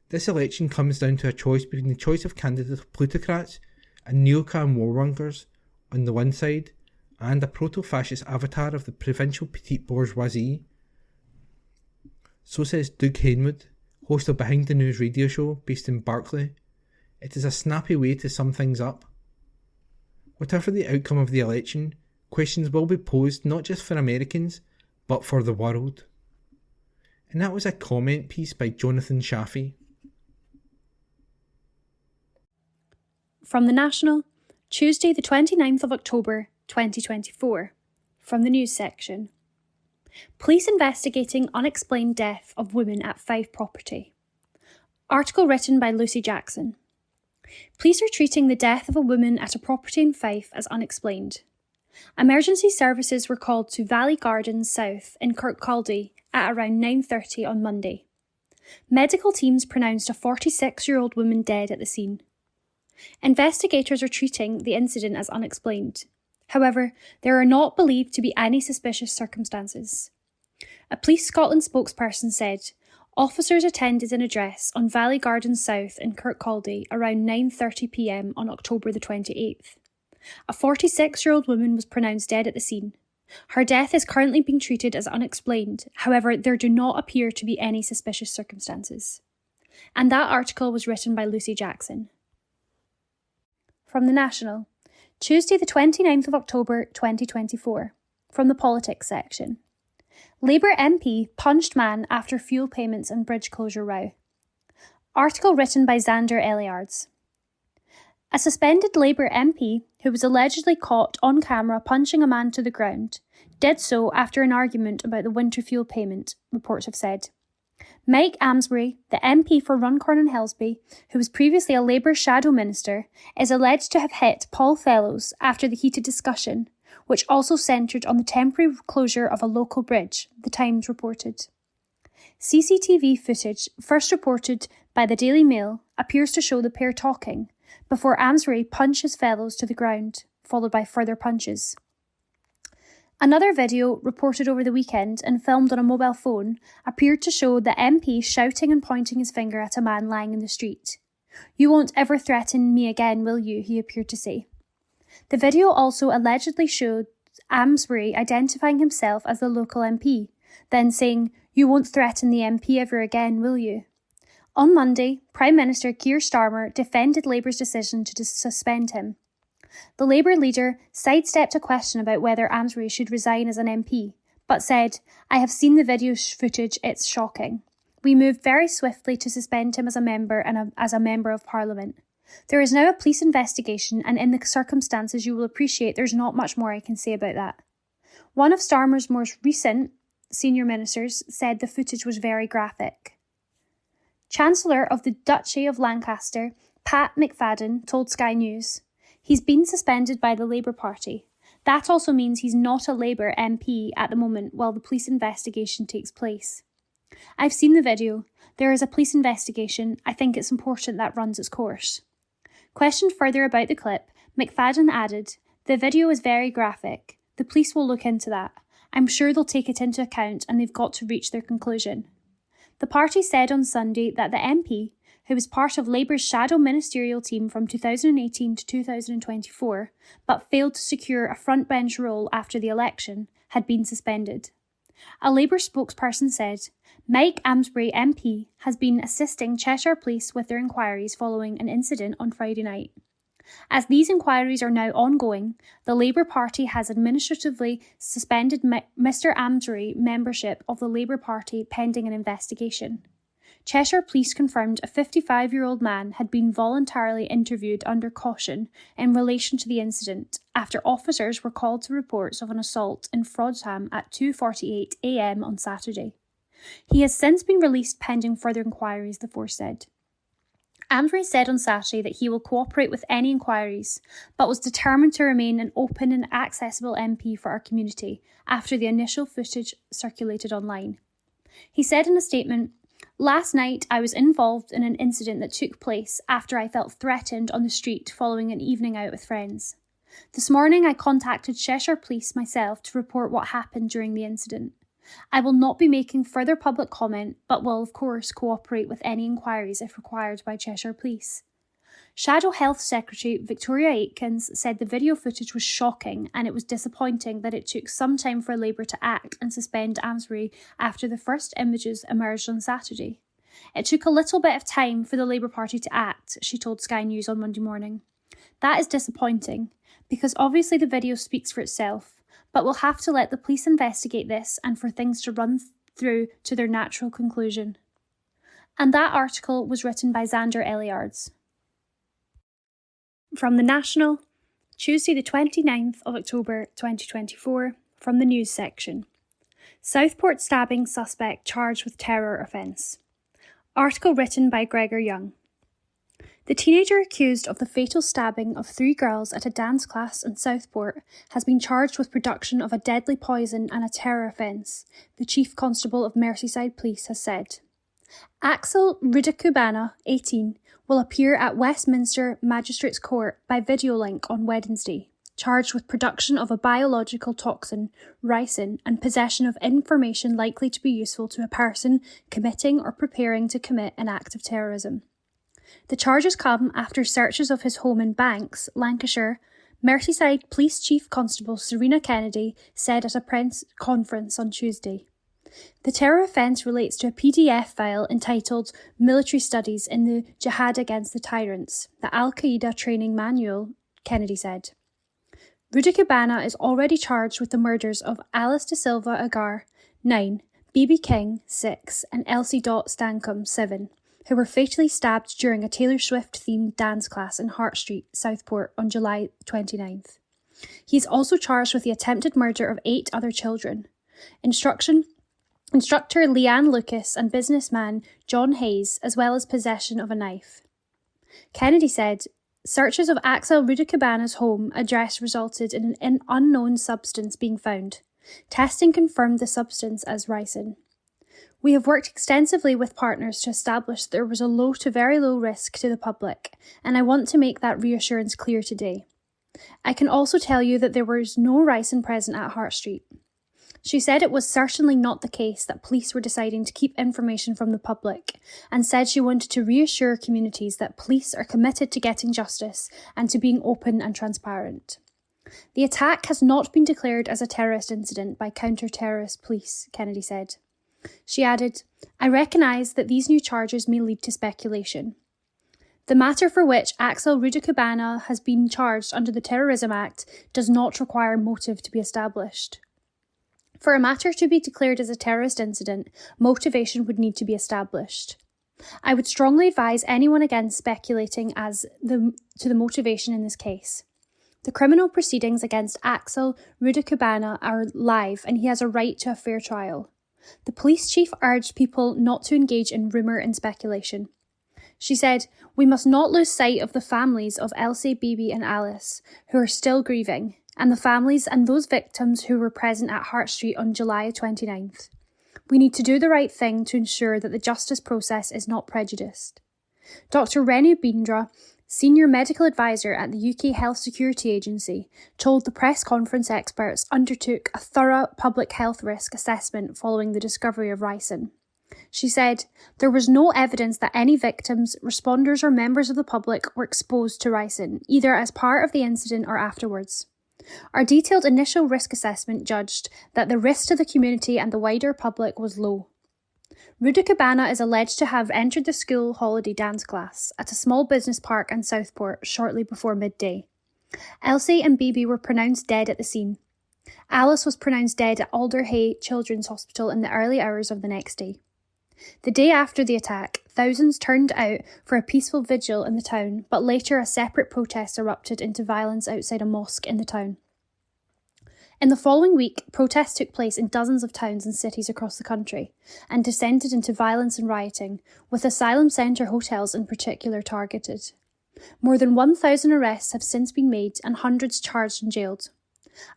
This election comes down to a choice between the choice of candidates of plutocrats and neocon warmongers on the one side, and a proto-fascist avatar of the provincial petite bourgeoisie. So says Doug Henwood, host of Behind the News radio show based in Berkeley. It is a snappy way to sum things up. Whatever the outcome of the election, questions will be posed not just for Americans, but for the world. And that was a comment piece by Jonathan Shafi. From the National, Tuesday the 29th of October 2024, from the news section. Police investigating unexplained death of woman at Fife property. Article written by Lucy Jackson. Police are treating the death of a woman at a property in Fife as unexplained. Emergency services were called to Valley Gardens South in Kirkcaldy at around 9:30 on Monday. Medical teams pronounced a 46-year-old woman dead at the scene. Investigators are treating the incident as unexplained. However, there are not believed to be any suspicious circumstances. A Police Scotland spokesperson said, officers attended an address on Valley Gardens South in Kirkcaldy around 9:30 p.m. on October the 28th. A 46-year-old woman was pronounced dead at the scene. Her death is currently being treated as unexplained, however, there do not appear to be any suspicious circumstances. And that article was written by Lucy Jackson. From the National, Tuesday the 29th of October 2024, from the Politics section. Labour MP punched man after fuel payments and bridge closure row. Article written by Xander Eliards. A suspended Labour MP, who was allegedly caught on camera punching a man to the ground, did so after an argument about the winter fuel payment, reports have said. Mike Amsbury, the MP for Runcorn and Helsby, who was previously a Labour shadow minister, is alleged to have hit Paul Fellows after the heated discussion, which also centred on the temporary closure of a local bridge, the Times reported. CCTV footage, first reported by the Daily Mail, appears to show the pair talking, before Amsbury punches Fellows to the ground, followed by further punches. Another video, reported over the weekend and filmed on a mobile phone, appeared to show the MP shouting and pointing his finger at a man lying in the street. "You won't ever threaten me again, will you?" he appeared to say. The video also allegedly showed Amsbury identifying himself as the local MP, then saying, "You won't threaten the MP ever again, will you?" On Monday, Prime Minister Keir Starmer defended Labour's decision to suspend him. The Labour leader sidestepped a question about whether Amsbury should resign as an MP, but said, "I have seen the video footage, it's shocking. We moved very swiftly to suspend him as a member and as a Member of Parliament. There is now a police investigation, and in the circumstances you will appreciate there's not much more I can say about that." One of Starmer's most recent senior ministers said the footage was very graphic. Chancellor of the Duchy of Lancaster, Pat McFadden, told Sky News, "He's been suspended by the Labour Party. That also means he's not a Labour MP at the moment while the police investigation takes place. I've seen the video. There is a police investigation. I think it's important that runs its course." Questioned further about the clip, McFadden added, "The video is very graphic. The police will look into that. I'm sure they'll take it into account and they've got to reach their conclusion." The party said on Sunday that the MP, who was part of Labour's shadow ministerial team from 2018 to 2024, but failed to secure a frontbench role after the election, had been suspended. A Labour spokesperson said, "Mike Amsbury MP has been assisting Cheshire Police with their inquiries following an incident on Friday night. As these inquiries are now ongoing, the Labour Party has administratively suspended Mr Amsbury membership of the Labour Party pending an investigation." Cheshire Police confirmed a 55-year-old man had been voluntarily interviewed under caution in relation to the incident after officers were called to reports of an assault in Frodsham at 2:48 a.m. on Saturday. He has since been released pending further inquiries, the force said. Amsbury said on Saturday that he will cooperate with any inquiries, but was determined to remain an open and accessible MP for our community after the initial footage circulated online. He said in a statement, "Last night I was involved in an incident that took place after I felt threatened on the street following an evening out with friends. This morning I contacted Cheshire Police myself to report what happened during the incident. I will not be making further public comment, but will of course cooperate with any inquiries if required by Cheshire Police." Shadow Health Secretary Victoria Aitkins said the video footage was shocking and it was disappointing that it took some time for Labour to act and suspend Amsbury after the first images emerged on Saturday. "It took a little bit of time for the Labour Party to act," she told Sky News on Monday morning. "That is disappointing, because obviously the video speaks for itself, but we'll have to let the police investigate this and for things to run through to their natural conclusion." And that article was written by Xander Eliards. From the National, Tuesday the 29th of October 2024, from the News section. Southport stabbing suspect charged with terror offence. Article written by Gregor Young. The teenager accused of the fatal stabbing of 3 girls at a dance class in Southport has been charged with production of a deadly poison and a terror offence, the Chief Constable of Merseyside Police has said. Axel Rudakubana, 18, will appear at Westminster Magistrates Court by video link on Wednesday, charged with production of a biological toxin, ricin, and possession of information likely to be useful to a person committing or preparing to commit an act of terrorism. The charges come after searches of his home in Banks, Lancashire, Merseyside Police Chief Constable Serena Kennedy said at a press conference on Tuesday. The terror offence relates to a PDF file entitled Military Studies in the Jihad Against the Tyrants, the Al-Qaeda Training Manual, Kennedy said. Rudy Cabana is already charged with the murders of Alice De Silva Agar, 9, B.B. King, 6, and Elsie Dot Stancombe, 7, who were fatally stabbed during a Taylor Swift-themed dance class in Hart Street, Southport, on July 29th. He is also charged with the attempted murder of 8 other children. Instructor Leanne Lucas and businessman John Hayes, as well as possession of a knife. Kennedy said, searches of Axel Rudicabana's home address resulted in an unknown substance being found. Testing confirmed the substance as ricin. We have worked extensively with partners to establish there was a low to very low risk to the public, and I want to make that reassurance clear today. I can also tell you that there was no ricin present at Hart Street. She said it was certainly not the case that police were deciding to keep information from the public, and said she wanted to reassure communities that police are committed to getting justice and to being open and transparent. The attack has not been declared as a terrorist incident by counter-terrorist police, Kennedy said. She added, I recognise that these new charges may lead to speculation. The matter for which Axel Rudicabana has been charged under the Terrorism Act does not require motive to be established. For a matter to be declared as a terrorist incident, motivation would need to be established. I would strongly advise anyone against speculating as to the motivation in this case. The criminal proceedings against Axel Rudicabana are live and he has a right to a fair trial. The police chief urged people not to engage in rumour and speculation. She said, we must not lose sight of the families of Elsie, Bibi and Alice, who are still grieving, and the families and those victims who were present at Hart Street on July 29th. We need to do the right thing to ensure that the justice process is not prejudiced. Dr. Renu Bindra, Senior Medical Advisor at the UK Health Security Agency, told the press conference experts undertook a thorough public health risk assessment following the discovery of ricin. She said, there was no evidence that any victims, responders or members of the public were exposed to ricin, either as part of the incident or afterwards. Our detailed initial risk assessment judged that the risk to the community and the wider public was low. Rudicabana is alleged to have entered the school holiday dance class at a small business park in Southport shortly before midday. Elsie and Bibi were pronounced dead at the scene. Alice was pronounced dead at Alderhay Children's Hospital in the early hours of the next day. The day after the attack, thousands turned out for a peaceful vigil in the town, but later a separate protest erupted into violence outside a mosque in the town. In the following week, protests took place in dozens of towns and cities across the country, and descended into violence and rioting, with asylum centre hotels in particular targeted. More than 1,000 arrests have since been made and hundreds charged and jailed.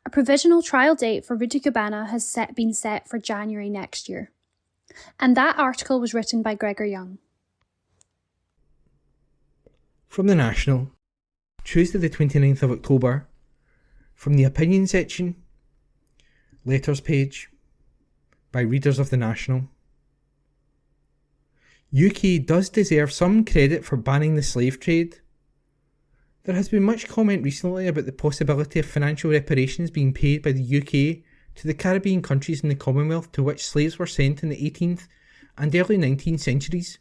A provisional trial date for Rudicabana has been set for January next year. And that article was written by Gregor Young. From the National, Tuesday the 29th of October, from the opinion section, letters page, by readers of the National. UK does deserve some credit for banning the slave trade. There has been much comment recently about the possibility of financial reparations being paid by the UK to the Caribbean countries in the Commonwealth to which slaves were sent in the 18th and early 19th centuries.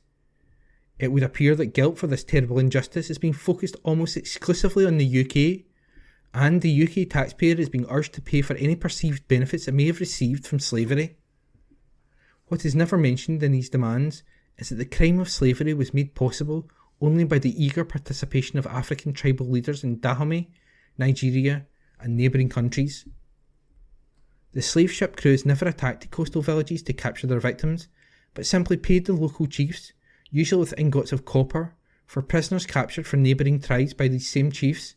It would appear that guilt for this terrible injustice is being focused almost exclusively on the UK, and the UK taxpayer is being urged to pay for any perceived benefits it may have received from slavery. What is never mentioned in these demands is that the crime of slavery was made possible only by the eager participation of African tribal leaders in Dahomey, Nigeria, and neighbouring countries. The slave ship crews never attacked the coastal villages to capture their victims, but simply paid the local chiefs, usually with ingots of copper, for prisoners captured from neighbouring tribes by these same chiefs.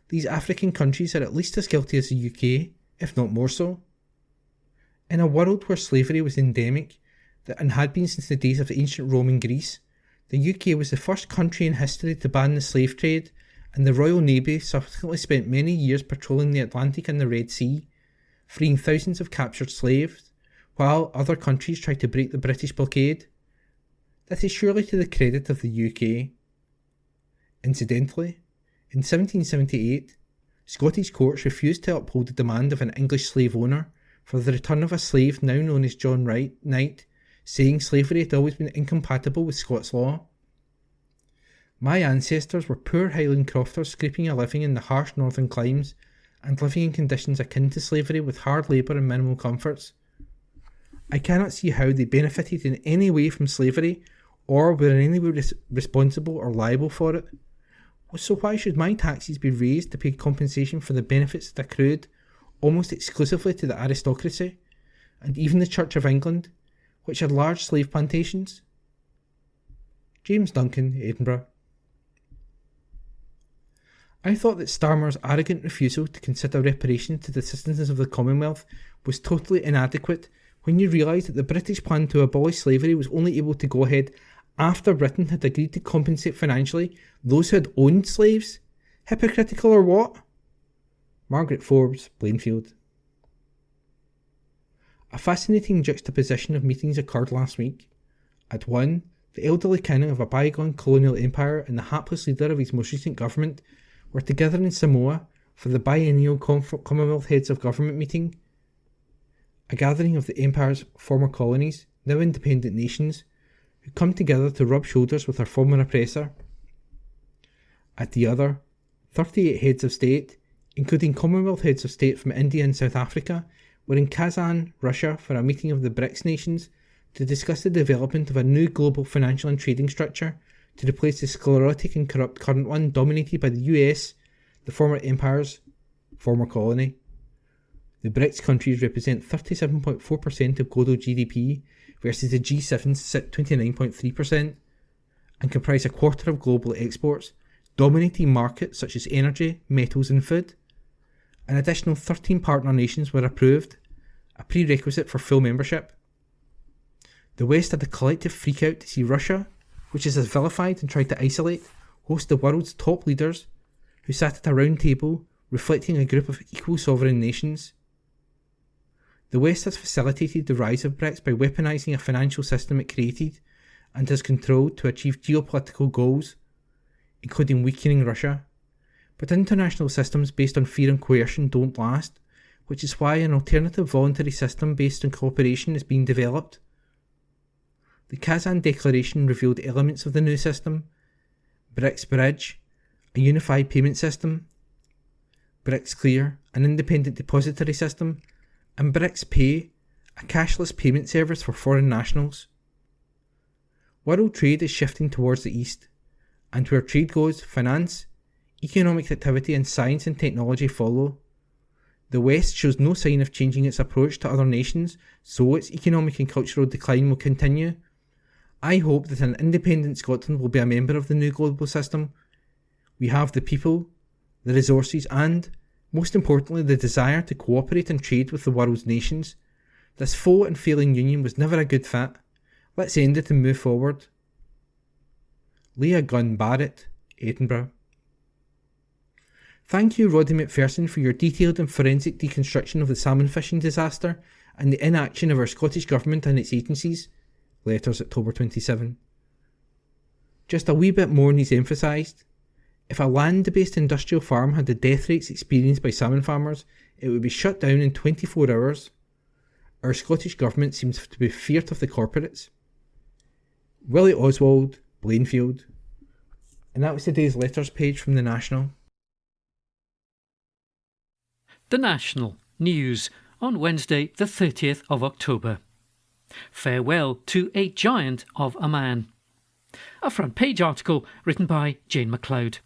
These African countries are at least as guilty as the UK, if not more so. In a world where slavery was endemic, and had been since the days of ancient Rome and Greece, the UK was the first country in history to ban the slave trade, and the Royal Navy subsequently spent many years patrolling the Atlantic and the Red Sea, freeing thousands of captured slaves, while other countries tried to break the British blockade. This is surely to the credit of the UK. Incidentally, in 1778, Scottish courts refused to uphold the demand of an English slave owner for the return of a slave now known as John Knight, saying slavery had always been incompatible with Scots law. My ancestors were poor Highland crofters scraping a living in the harsh northern climes and living in conditions akin to slavery with hard labour and minimal comforts. I cannot see how they benefited in any way from slavery or were in any way responsible or liable for it. So why should my taxes be raised to pay compensation for the benefits that accrued almost exclusively to the aristocracy and even the Church of England, which had large slave plantations? James Duncan, Edinburgh. I thought that Starmer's arrogant refusal to consider reparations to the citizens of the Commonwealth was totally inadequate when you realise that the British plan to abolish slavery was only able to go ahead after Britain had agreed to compensate financially those who had owned slaves. Hypocritical or what? Margaret Forbes, Blainfield. A fascinating juxtaposition of meetings occurred last week. At one, the elderly king of a bygone colonial empire and the hapless leader of his most recent government were together in Samoa for the biennial Commonwealth Heads of Government meeting, a gathering of the empire's former colonies, now independent nations, who come together to rub shoulders with their former oppressor. At the other, 38 heads of state, including Commonwealth heads of state from India and South Africa, were in Kazan, Russia for a meeting of the BRICS nations to discuss the development of a new global financial and trading structure to replace the sclerotic and corrupt current one dominated by the US, the former empire's former colony. The BRICS countries represent 37.4% of global GDP versus the G7's 29.3% and comprise a quarter of global exports, dominating markets such as energy, metals and food. An additional 13 partner nations were approved, a prerequisite for full membership. The West had a collective freakout to see Russia, which is as vilified and tried to isolate, host the world's top leaders, who sat at a round table reflecting a group of equal sovereign nations. The West has facilitated the rise of BRICS by weaponising a financial system it created and has controlled to achieve geopolitical goals, including weakening Russia. But international systems based on fear and coercion don't last, which is why an alternative voluntary system based on cooperation is being developed. The Kazan Declaration revealed elements of the new system: BRICS Bridge, a unified payment system; BRICS Clear, an independent depository system; and BRICS Pay, a cashless payment service for foreign nationals. World trade is shifting towards the East, and where trade goes, finance, economic activity and science and technology follow. The West shows no sign of changing its approach to other nations, so its economic and cultural decline will continue. I hope that an independent Scotland will be a member of the new global system. We have the people, the resources and, most importantly, the desire to cooperate and trade with the world's nations. This full and failing union was never a good fit. Let's end it and move forward. Leah Gunn Barrett, Edinburgh. Thank you, Roddy McPherson, for your detailed and forensic deconstruction of the salmon fishing disaster and the inaction of our Scottish Government and its agencies. Letters, October 27. Just a wee bit more needs emphasised. If a land-based industrial farm had the death rates experienced by salmon farmers, it would be shut down in 24 hours. Our Scottish Government seems to be feared of the corporates. Willie Oswald, Blainfield. And that was today's letters page from The National. The National News on Wednesday the 30th of October. Farewell to a giant of a man. A front page article written by Jane MacLeod.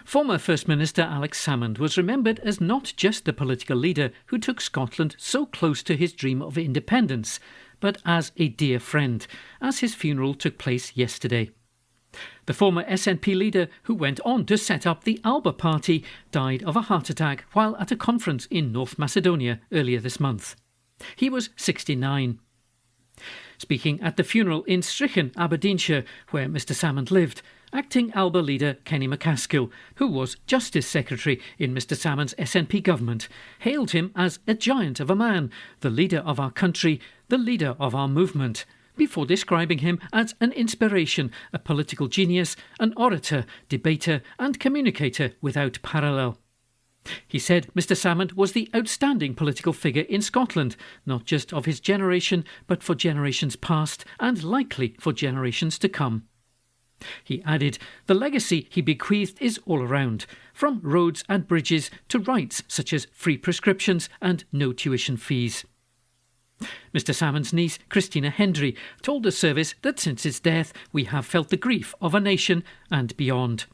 Former First Minister Alex Salmond was remembered as not just the political leader who took Scotland so close to his dream of independence, but as a dear friend, as his funeral took place yesterday. The former SNP leader, who went on to set up the Alba Party, died of a heart attack while at a conference in North Macedonia earlier this month. He was 69. Speaking at the funeral in Strichen, Aberdeenshire, where Mr Salmond lived, acting Alba leader Kenny MacAskill, who was Justice Secretary in Mr Salmond's SNP government, hailed him as a giant of a man, the leader of our country, the leader of our movement, before describing him as an inspiration, a political genius, an orator, debater and communicator without parallel. He said Mr Salmond was the outstanding political figure in Scotland, not just of his generation, but for generations past and likely for generations to come. He added, the legacy he bequeathed is all around, from roads and bridges to rights such as free prescriptions and no tuition fees. Mr Salmond's niece, Christina Hendry, told the service that since his death we have felt the grief of a nation and beyond.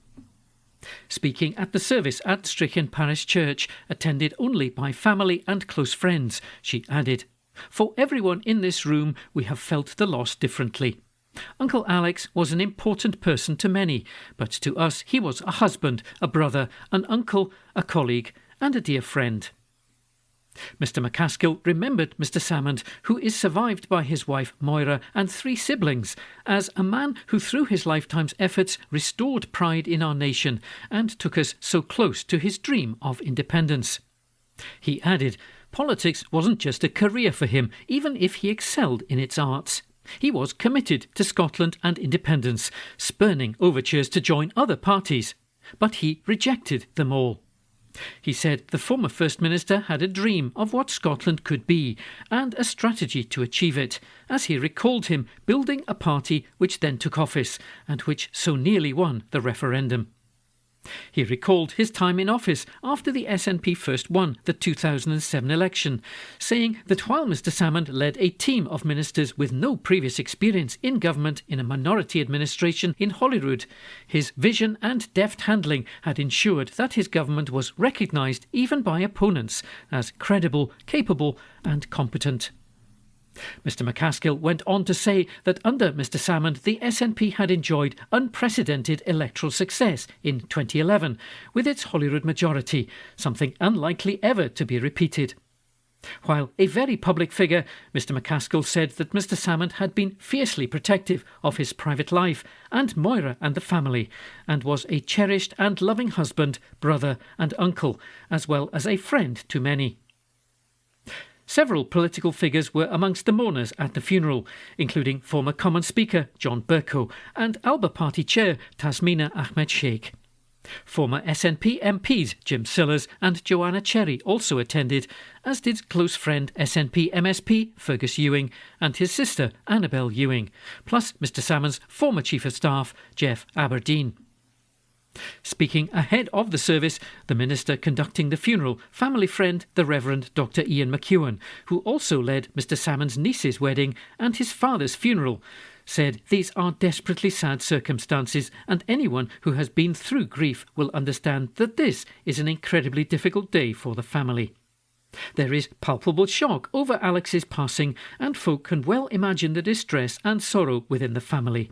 Speaking at the service at Strichen Parish Church, attended only by family and close friends, she added, for everyone in this room we have felt the loss differently. Uncle Alex was an important person to many, but to us he was a husband, a brother, an uncle, a colleague and a dear friend. Mr McCaskill remembered Mr Salmond, who is survived by his wife Moira and 3 siblings, as a man who through his lifetime's efforts restored pride in our nation and took us so close to his dream of independence. He added, politics wasn't just a career for him, even if he excelled in its arts. He was committed to Scotland and independence, spurning overtures to join other parties, but he rejected them all. He said the former First Minister had a dream of what Scotland could be and a strategy to achieve it, as he recalled him building a party which then took office and which so nearly won the referendum. He recalled his time in office after the SNP first won the 2007 election, saying that while Mr Salmond led a team of ministers with no previous experience in government in a minority administration in Holyrood, his vision and deft handling had ensured that his government was recognised even by opponents as credible, capable and competent. Mr McCaskill went on to say that under Mr Salmond the SNP had enjoyed unprecedented electoral success in 2011 with its Holyrood majority, something unlikely ever to be repeated. While a very public figure, Mr McCaskill said that Mr Salmond had been fiercely protective of his private life and Moira and the family, and was a cherished and loving husband, brother and uncle, as well as a friend to many. Several political figures were amongst the mourners at the funeral, including former Common Speaker John Bercow and Alba Party Chair Tasmina Ahmed Sheikh. Former SNP MPs Jim Sillars and Joanna Cherry also attended, as did close friend SNP MSP Fergus Ewing and his sister Annabel Ewing, plus Mr Salmond's former Chief of Staff Jeff Aberdeen. Speaking ahead of the service, the minister conducting the funeral, family friend the Reverend Dr Ian McEwen, who also led Mr Salmond's niece's wedding and his father's funeral, said these are desperately sad circumstances and anyone who has been through grief will understand that this is an incredibly difficult day for the family. There is palpable shock over Alex's passing and folk can well imagine the distress and sorrow within the family.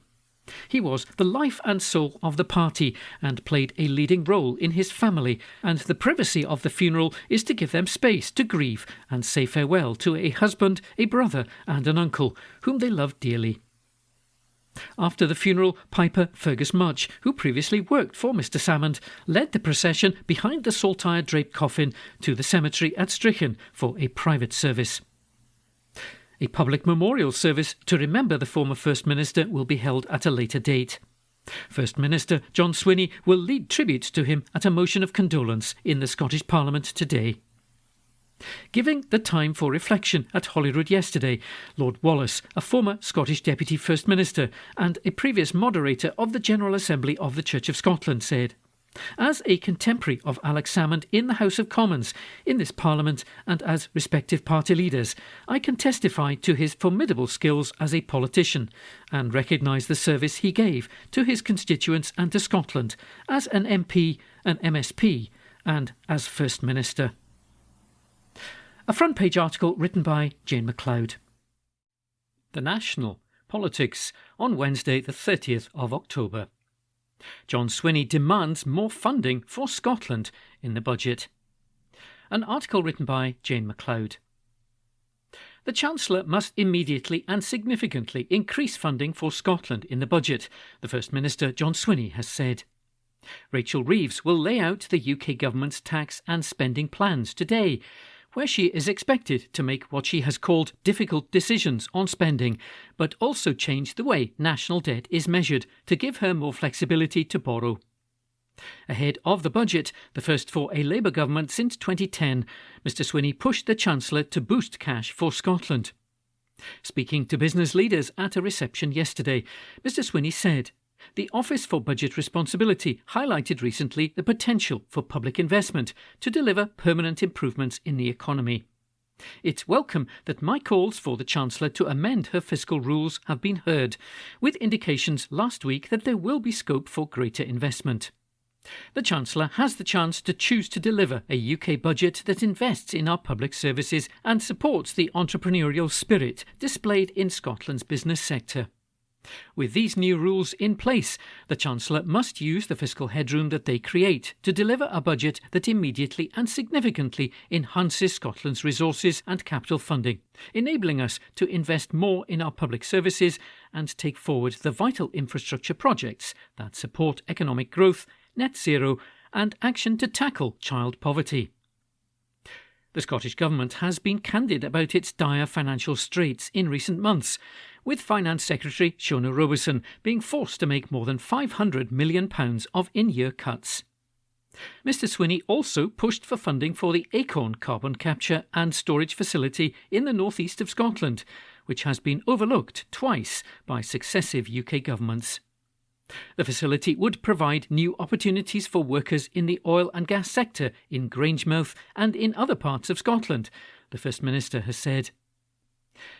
He was the life and soul of the party and played a leading role in his family, and the privacy of the funeral is to give them space to grieve and say farewell to a husband, a brother and an uncle whom they loved dearly. After the funeral, piper Fergus Mudge, who previously worked for Mr Salmond, led the procession behind the saltire draped coffin to the cemetery at Strichen for a private service. A public memorial service to remember the former First Minister will be held at a later date. First Minister John Swinney will lead tribute to him at a motion of condolence in the Scottish Parliament today. Giving the time for reflection at Holyrood yesterday, Lord Wallace, a former Scottish Deputy First Minister and a previous moderator of the General Assembly of the Church of Scotland, said, as a contemporary of Alex Salmond in the House of Commons, in this Parliament and as respective party leaders, I can testify to his formidable skills as a politician and recognise the service he gave to his constituents and to Scotland as an MP, an MSP and as First Minister. A front page article written by Jane MacLeod. The National Politics on Wednesday the 30th of October. John Swinney demands more funding for Scotland in the budget. An article written by Jane MacLeod. The Chancellor must immediately and significantly increase funding for Scotland in the budget, the First Minister John Swinney has said. Rachel Reeves will lay out the UK government's tax and spending plans today, where she is expected to make what she has called difficult decisions on spending, but also change the way national debt is measured to give her more flexibility to borrow. Ahead of the budget, the first for a Labour government since 2010, Mr Swinney pushed the Chancellor to boost cash for Scotland. Speaking to business leaders at a reception yesterday, Mr Swinney said, "The Office for Budget Responsibility highlighted recently the potential for public investment to deliver permanent improvements in the economy. It's welcome that my calls for the Chancellor to amend her fiscal rules have been heard, with indications last week that there will be scope for greater investment. The Chancellor has the chance to choose to deliver a UK budget that invests in our public services and supports the entrepreneurial spirit displayed in Scotland's business sector. With these new rules in place, the Chancellor must use the fiscal headroom that they create to deliver a budget that immediately and significantly enhances Scotland's resources and capital funding, enabling us to invest more in our public services and take forward the vital infrastructure projects that support economic growth, net zero and action to tackle child poverty." The Scottish Government has been candid about its dire financial straits in recent months, with Finance Secretary Shona Robertson being forced to make more than £500 million of in-year cuts. Mr Swinney also pushed for funding for the Acorn carbon capture and storage facility in the northeast of Scotland, which has been overlooked twice by successive UK governments. The facility would provide new opportunities for workers in the oil and gas sector in Grangemouth and in other parts of Scotland, the First Minister has said.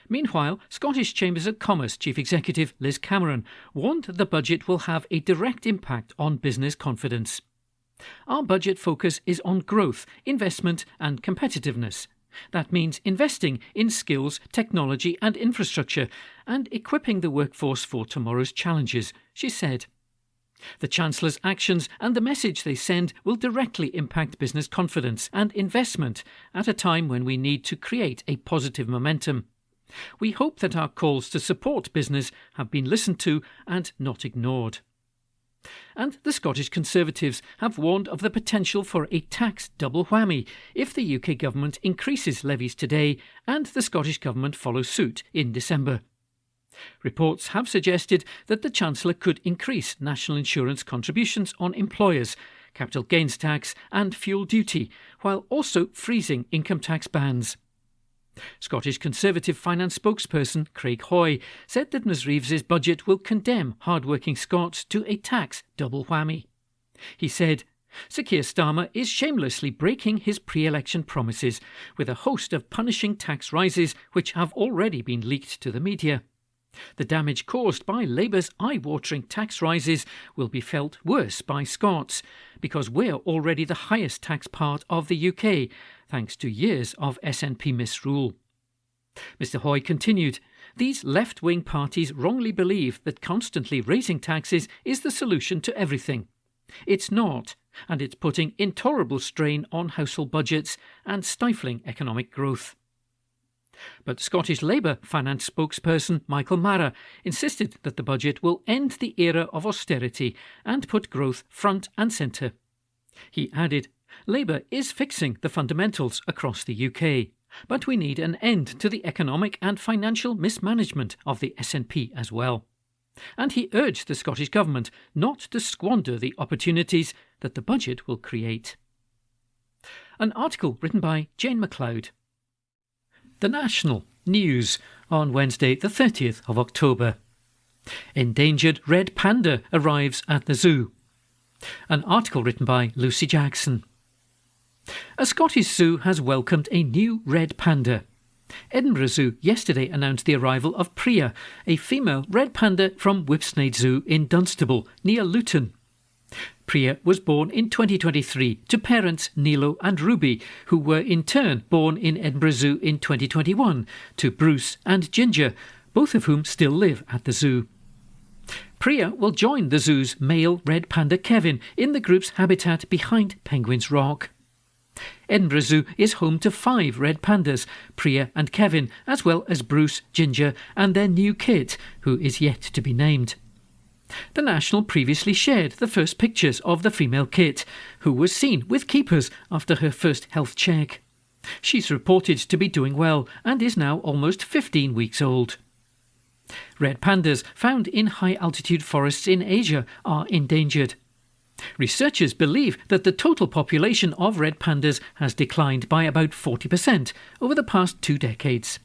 Meanwhile, Scottish Chambers of Commerce Chief Executive Liz Cameron warned the budget will have a direct impact on business confidence. "Our budget focus is on growth, investment and competitiveness. That means investing in skills, technology and infrastructure and equipping the workforce for tomorrow's challenges," she said. "The Chancellor's actions and the message they send will directly impact business confidence and investment at a time when we need to create a positive momentum. We hope that our calls to support business have been listened to and not ignored." And the Scottish Conservatives have warned of the potential for a tax double whammy if the UK government increases levies today and the Scottish Government follows suit in December. Reports have suggested that the Chancellor could increase national insurance contributions on employers, capital gains tax and fuel duty, while also freezing income tax bands. Scottish Conservative finance spokesperson Craig Hoy said that Ms Reeves's budget will condemn hard-working Scots to a tax double whammy. He said, "Sir Keir Starmer is shamelessly breaking his pre-election promises with a host of punishing tax rises which have already been leaked to the media. The damage caused by Labour's eye-watering tax rises will be felt worse by Scots, because we're already the highest tax part of the UK, thanks to years of SNP misrule." Mr Hoy continued, "These left-wing parties wrongly believe that constantly raising taxes is the solution to everything. It's not, and it's putting intolerable strain on household budgets and stifling economic growth." But Scottish Labour finance spokesperson Michael Marra insisted that the budget will end the era of austerity and put growth front and centre. He added, "Labour is fixing the fundamentals across the UK, but we need an end to the economic and financial mismanagement of the SNP as well." And he urged the Scottish Government not to squander the opportunities that the budget will create. An article written by Jane MacLeod. The National News on Wednesday the 30th of October. Endangered red panda arrives at the zoo. An article written by Lucy Jackson. A Scottish zoo has welcomed a new red panda. Edinburgh Zoo yesterday announced the arrival of Priya, a female red panda from Whipsnade Zoo in Dunstable, near Luton. Priya was born in 2023 to parents Nilo and Ruby, who were in turn born in Edinburgh Zoo in 2021 to Bruce and Ginger, both of whom still live at the zoo. Priya will join the zoo's male red panda Kevin in the group's habitat behind Penguins Rock. Edinburgh Zoo is home to 5 red pandas, Priya and Kevin, as well as Bruce, Ginger and their new kit, who is yet to be named. The National previously shared the first pictures of the female kit, who was seen with keepers after her first health check. She's reported to be doing well and is now almost 15 weeks old. Red pandas found in high-altitude forests in Asia are endangered. Researchers believe that the total population of red pandas has declined by about 40% over the past 2 decades.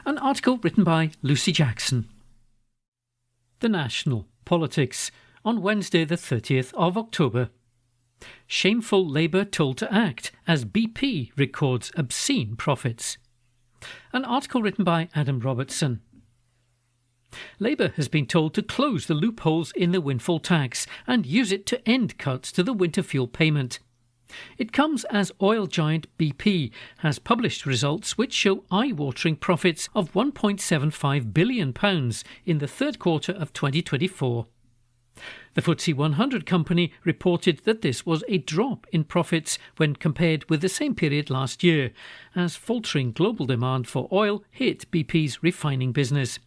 An article written by Lucy Jackson. The National Politics on Wednesday the 30th of October. Shameful Labour told to act as BP records obscene profits. An article written by Adam Robertson. Labour has been told to close the loopholes in the windfall tax and use it to end cuts to the winter fuel payment. It comes as oil giant BP has published results which show eye-watering profits of £1.75 billion in the third quarter of 2024. The FTSE 100 company reported that this was a drop in profits when compared with the same period last year, as faltering global demand for oil hit BP's refining business.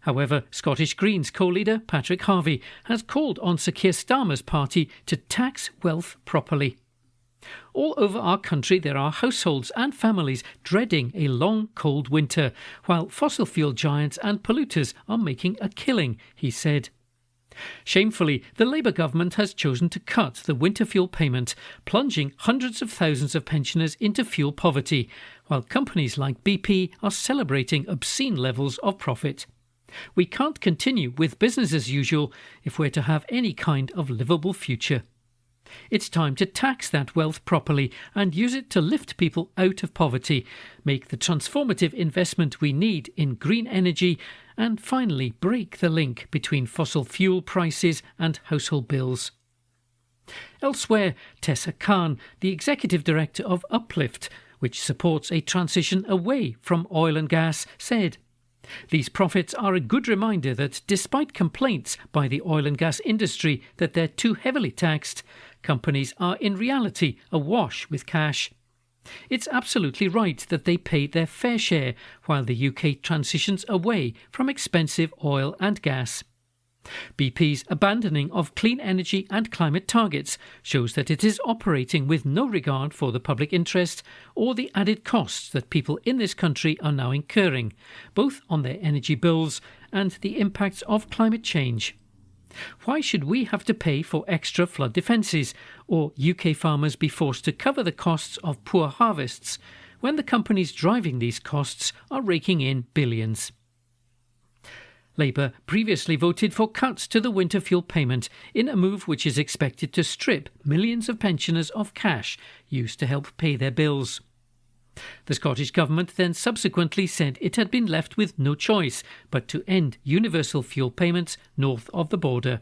However, Scottish Greens co-leader Patrick Harvie has called on Sir Keir Starmer's party to tax wealth properly. All over our country there are households and families dreading a long, cold winter, while fossil fuel giants and polluters are making a killing, he said. Shamefully, the Labour government has chosen to cut the winter fuel payment, plunging hundreds of thousands of pensioners into fuel poverty, while companies like BP are celebrating obscene levels of profit. We can't continue with business as usual if we're to have any kind of livable future. It's time to tax that wealth properly and use it to lift people out of poverty, make the transformative investment we need in green energy, and finally break the link between fossil fuel prices and household bills. Elsewhere, Tessa Khan, the executive director of Uplift, which supports a transition away from oil and gas, said, "These profits are a good reminder that despite complaints by the oil and gas industry that they're too heavily taxed, companies are in reality awash with cash. It's absolutely right that they pay their fair share while the UK transitions away from expensive oil and gas." BP's abandoning of clean energy and climate targets shows that it is operating with no regard for the public interest or the added costs that people in this country are now incurring, both on their energy bills and the impacts of climate change. Why should we have to pay for extra flood defences, or UK farmers be forced to cover the costs of poor harvests, when the companies driving these costs are raking in billions? Labour previously voted for cuts to the winter fuel payment in a move which is expected to strip millions of pensioners of cash used to help pay their bills. The Scottish Government then subsequently said it had been left with no choice but to end universal fuel payments north of the border.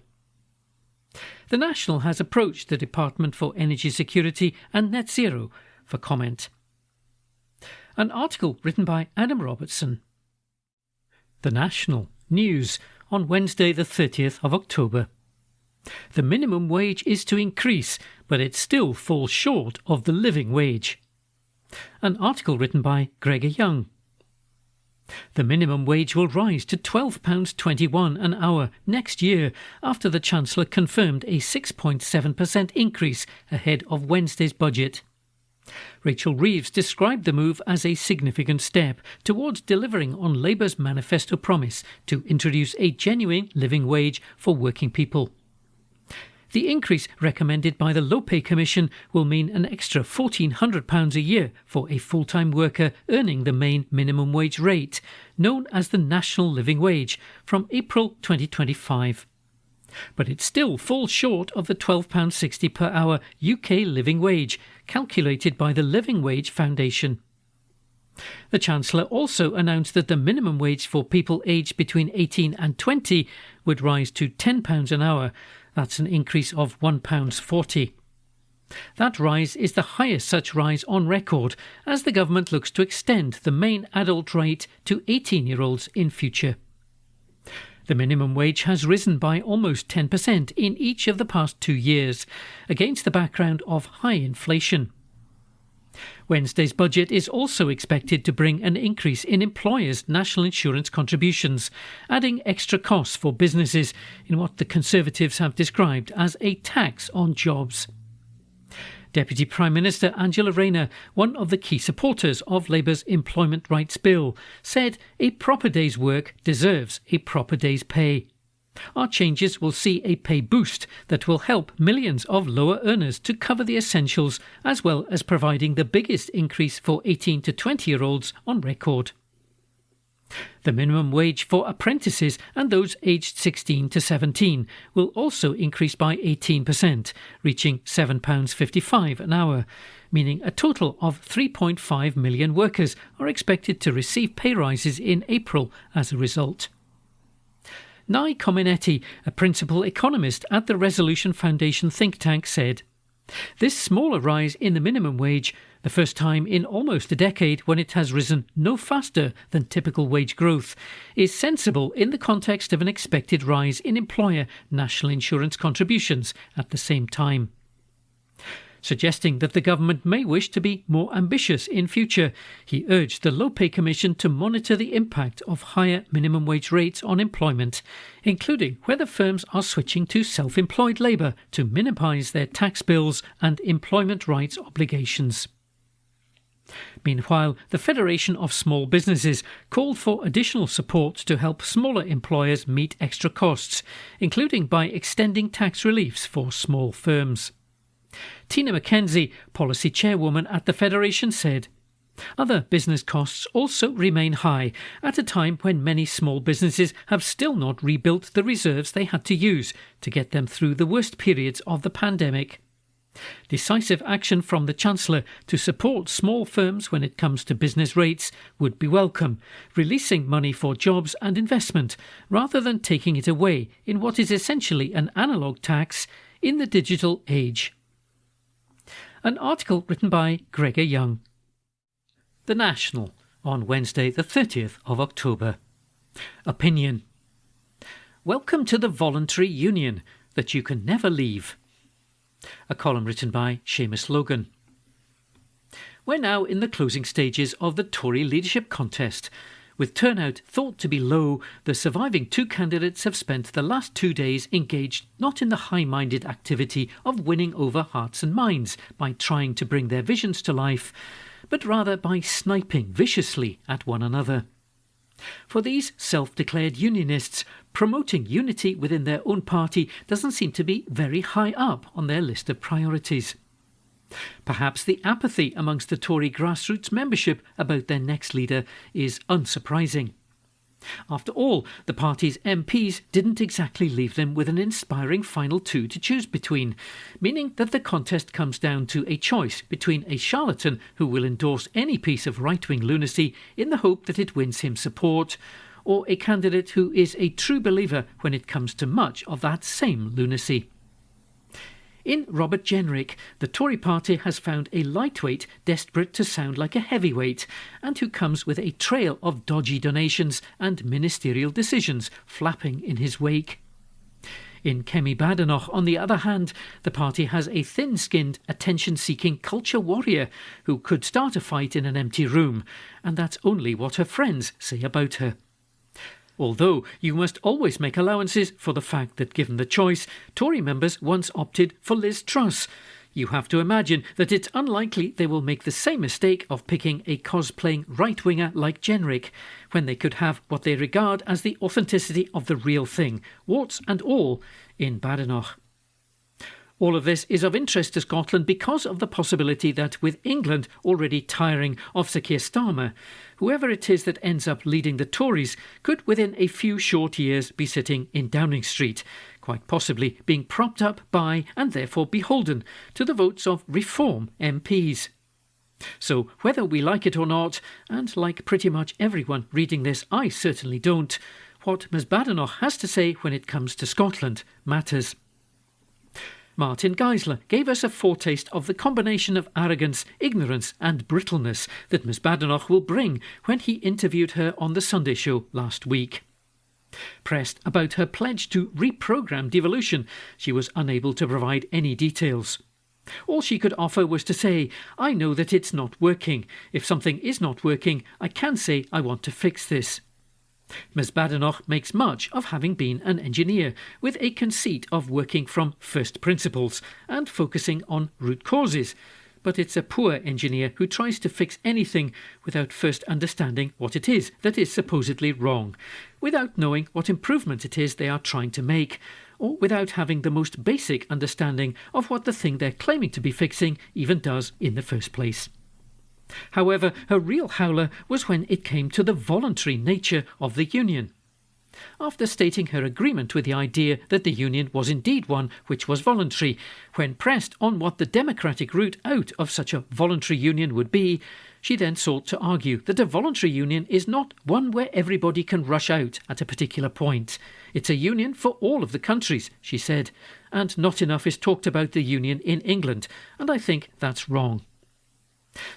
The National has approached the Department for Energy Security and Net Zero for comment. An article written by Adam Robertson. The National News on Wednesday the 30th of October. The minimum wage is to increase, but it still falls short of the living wage. An article written by Gregor Young. The minimum wage will rise to £12.21 an hour next year after the Chancellor confirmed a 6.7% increase ahead of Wednesday's budget. Rachel Reeves described the move as a significant step towards delivering on Labour's manifesto promise to introduce a genuine living wage for working people. The increase recommended by the Low Pay Commission will mean an extra £1,400 a year for a full-time worker earning the main minimum wage rate, known as the National Living Wage, from April 2025. But it still falls short of the £12.60 per hour UK living wage, calculated by the Living Wage Foundation. The Chancellor also announced that the minimum wage for people aged between 18 and 20 would rise to £10 an hour. That's an increase of £1.40. That rise is the highest such rise on record, as the government looks to extend the main adult rate to 18-year-olds in future. The minimum wage has risen by almost 10% in each of the past 2 years, against the background of high inflation. Wednesday's budget is also expected to bring an increase in employers' national insurance contributions, adding extra costs for businesses in what the Conservatives have described as a tax on jobs. Deputy Prime Minister Angela Rayner, one of the key supporters of Labour's Employment Rights Bill, said a proper day's work deserves a proper day's pay. Our changes will see a pay boost that will help millions of lower earners to cover the essentials, as well as providing the biggest increase for 18 to 20-year-olds on record. The minimum wage for apprentices and those aged 16 to 17 will also increase by 18%, reaching £7.55 an hour, meaning a total of 3.5 million workers are expected to receive pay rises in April as a result. Nai Comenetti, a principal economist at the Resolution Foundation think tank, said, "This smaller rise in the minimum wage, the first time in almost a decade when it has risen no faster than typical wage growth, is sensible in the context of an expected rise in employer national insurance contributions at the same time." Suggesting that the government may wish to be more ambitious in future, he urged the Low Pay Commission to monitor the impact of higher minimum wage rates on employment, including whether firms are switching to self-employed labour to minimise their tax bills and employment rights obligations. Meanwhile, the Federation of Small Businesses called for additional support to help smaller employers meet extra costs, including by extending tax reliefs for small firms. Tina McKenzie, policy chairwoman at the Federation, said, "Other business costs also remain high at a time when many small businesses have still not rebuilt the reserves they had to use to get them through the worst periods of the pandemic. Decisive action from the Chancellor to support small firms when it comes to business rates would be welcome, releasing money for jobs and investment rather than taking it away in what is essentially an analogue tax in the digital age." An article written by Gregor Young. The National, on Wednesday the 30th of October. Opinion. Welcome to the voluntary union that you can never leave. A column written by Seamus Logan. We're now in the closing stages of the Tory leadership contest. With turnout thought to be low, the surviving two candidates have spent the last 2 days engaged not in the high-minded activity of winning over hearts and minds by trying to bring their visions to life, but rather by sniping viciously at one another. For these self-declared unionists, promoting unity within their own party doesn't seem to be very high up on their list of priorities. Perhaps the apathy amongst the Tory grassroots membership about their next leader is unsurprising. After all, the party's MPs didn't exactly leave them with an inspiring final two to choose between, meaning that the contest comes down to a choice between a charlatan who will endorse any piece of right-wing lunacy in the hope that it wins him support, or a candidate who is a true believer when it comes to much of that same lunacy. In Robert Jenrick, the Tory party has found a lightweight desperate to sound like a heavyweight, and who comes with a trail of dodgy donations and ministerial decisions flapping in his wake. In Kemi Badenoch, on the other hand, the party has a thin-skinned, attention-seeking culture warrior who could start a fight in an empty room, and that's only what her friends say about her. Although you must always make allowances for the fact that, given the choice, Tory members once opted for Liz Truss. You have to imagine that it's unlikely they will make the same mistake of picking a cosplaying right-winger like Jenrick, when they could have what they regard as the authenticity of the real thing, warts and all, in Badenoch. All of this is of interest to Scotland because of the possibility that, with England already tiring of Sir Keir Starmer, whoever it is that ends up leading the Tories could within a few short years be sitting in Downing Street, quite possibly being propped up by and therefore beholden to the votes of Reform MPs. So whether we like it or not, and like pretty much everyone reading this, I certainly don't, what Ms Badenoch has to say when it comes to Scotland matters. Martin Geisler gave us a foretaste of the combination of arrogance, ignorance and brittleness that Ms Badenoch will bring when he interviewed her on the Sunday show last week. Pressed about her pledge to reprogram devolution, she was unable to provide any details. All she could offer was to say, "I know that it's not working. If something is not working, I can say I want to fix this." Ms Badenoch makes much of having been an engineer, with a conceit of working from first principles and focusing on root causes, but it's a poor engineer who tries to fix anything without first understanding what it is that is supposedly wrong, without knowing what improvement it is they are trying to make, or without having the most basic understanding of what the thing they're claiming to be fixing even does in the first place. However, her real howler was when it came to the voluntary nature of the union. After stating her agreement with the idea that the union was indeed one which was voluntary, when pressed on what the democratic route out of such a voluntary union would be, she then sought to argue that a voluntary union is not one where everybody can rush out at a particular point. It's a union for all of the countries, she said, and not enough is talked about the union in England, and I think that's wrong.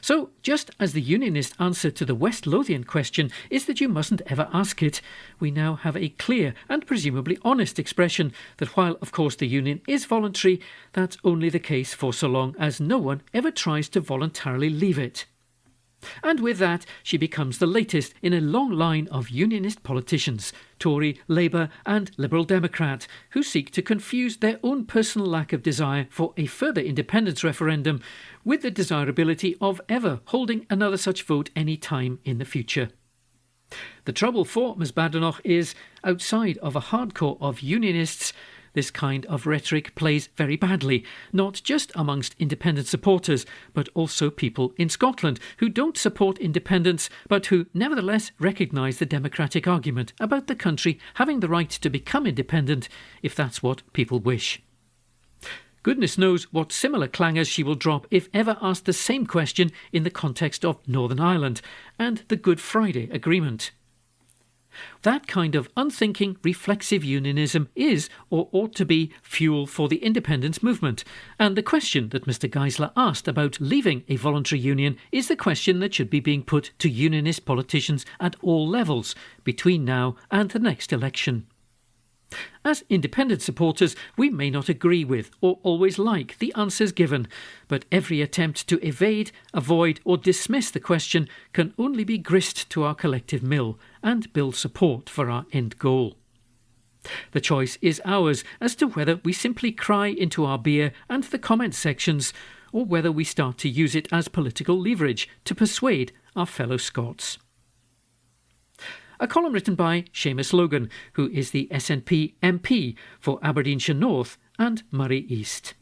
So, just as the unionist answer to the West Lothian question is that you mustn't ever ask it, we now have a clear and presumably honest expression that while of course the union is voluntary, that's only the case for so long as no one ever tries to voluntarily leave it. And with that, she becomes the latest in a long line of unionist politicians, Tory, Labour and Liberal Democrat, who seek to confuse their own personal lack of desire for a further independence referendum with the desirability of ever holding another such vote any time in the future. The trouble for Ms Badenoch is, outside of a hardcore of unionists, this kind of rhetoric plays very badly, not just amongst independent supporters, but also people in Scotland who don't support independence, but who nevertheless recognise the democratic argument about the country having the right to become independent if that's what people wish. Goodness knows what similar clangers she will drop if ever asked the same question in the context of Northern Ireland and the Good Friday Agreement. That kind of unthinking, reflexive unionism is, or ought to be, fuel for the independence movement, and the question that Mr Geisler asked about leaving a voluntary union is the question that should be being put to unionist politicians at all levels between now and the next election. As independent supporters, we may not agree with or always like the answers given, but every attempt to evade, avoid or dismiss the question can only be grist to our collective mill and build support for our end goal. The choice is ours as to whether we simply cry into our beer and the comment sections, or whether we start to use it as political leverage to persuade our fellow Scots. A column written by Seamus Logan, who is the SNP MP for Aberdeenshire North and Moray East.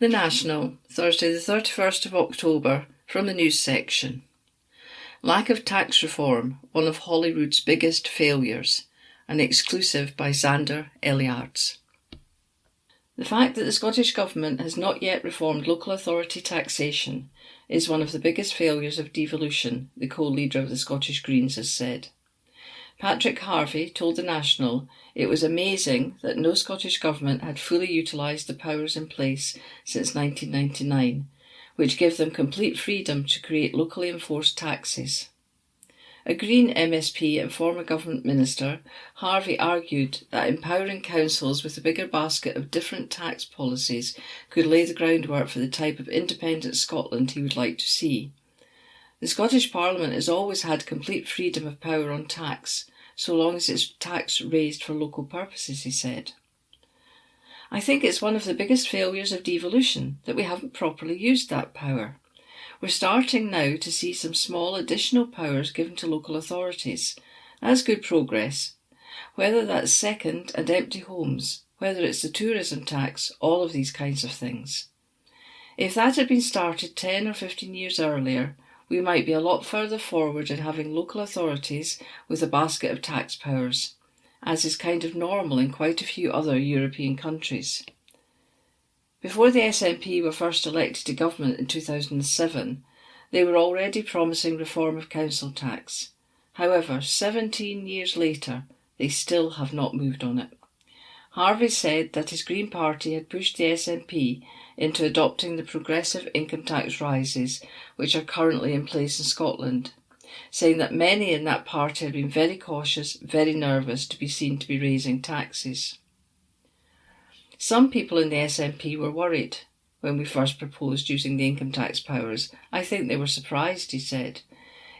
The National, Thursday the 31st of October, from the news section. Lack of tax reform, one of Holyrood's biggest failures. An exclusive by Xander Elliards. The fact that the Scottish Government has not yet reformed local authority taxation is one of the biggest failures of devolution, the co-leader of the Scottish Greens has said. Patrick Harvey told The National it was amazing that no Scottish Government had fully utilised the powers in place since 1999, which give them complete freedom to create locally enforced taxes. A Green MSP and former Government Minister, Harvey argued that empowering councils with a bigger basket of different tax policies could lay the groundwork for the type of independent Scotland he would like to see. The Scottish Parliament has always had complete freedom of power on tax, so long as it's tax raised for local purposes, he said. I think it's one of the biggest failures of devolution that we haven't properly used that power. We're starting now to see some small additional powers given to local authorities. That's good progress. Whether that's second and empty homes, whether it's the tourism tax, all of these kinds of things. If that had been started 10 or 15 years earlier, we might be a lot further forward in having local authorities with a basket of tax powers, as is kind of normal in quite a few other European countries. Before the SNP were first elected to government in 2007, they were already promising reform of council tax. However, 17 years later, they still have not moved on it. Harvey said that his Green Party had pushed the SNP into adopting the progressive income tax rises which are currently in place in Scotland, saying that many in that party had been very cautious, very nervous to be seen to be raising taxes. Some people in the SNP were worried when we first proposed using the income tax powers. I think they were surprised, he said.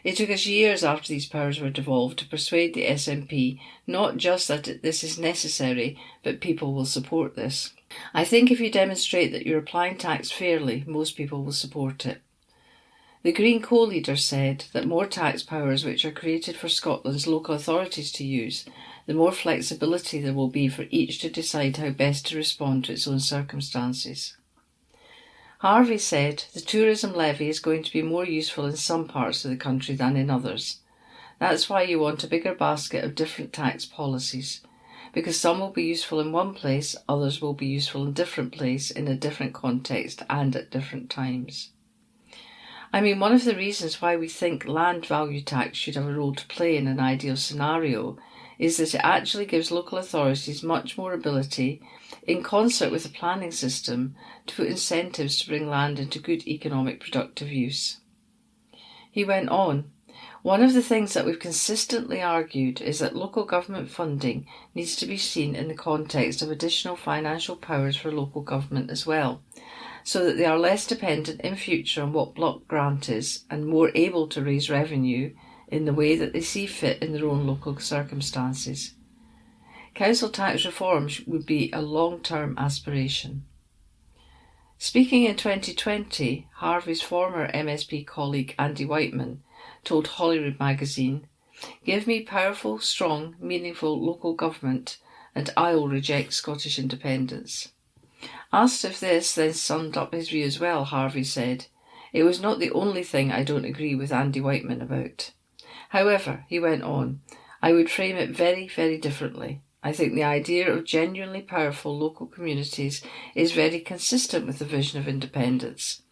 It took us years after these powers were devolved to persuade the SNP not just that this is necessary, but people will support this. I think if you demonstrate that you're applying tax fairly, most people will support it. The Green co-leader said that more tax powers which are created for Scotland's local authorities to use, the more flexibility there will be for each to decide how best to respond to its own circumstances. Harvey said the tourism levy is going to be more useful in some parts of the country than in others. That's why you want a bigger basket of different tax policies, because some will be useful in one place, others will be useful in different place, in a different context and at different times. One of the reasons why we think land value tax should have a role to play in an ideal scenario is that it actually gives local authorities much more ability, in concert with the planning system, to put incentives to bring land into good economic productive use. He went on, one of the things that we've consistently argued is that local government funding needs to be seen in the context of additional financial powers for local government as well, so that they are less dependent in future on what block grant is and more able to raise revenue in the way that they see fit in their own local circumstances. Council tax reform would be a long-term aspiration. Speaking in 2020, Harvey's former MSP colleague Andy Whiteman told Holyrood magazine, "Give me powerful, strong, meaningful local government and I will reject Scottish independence." Asked if this then summed up his view as well, Harvey said, "It was not the only thing I don't agree with Andy Whiteman about. However," he went on, "I would frame it very, very differently. I think the idea of genuinely powerful local communities is very consistent with the vision of independence.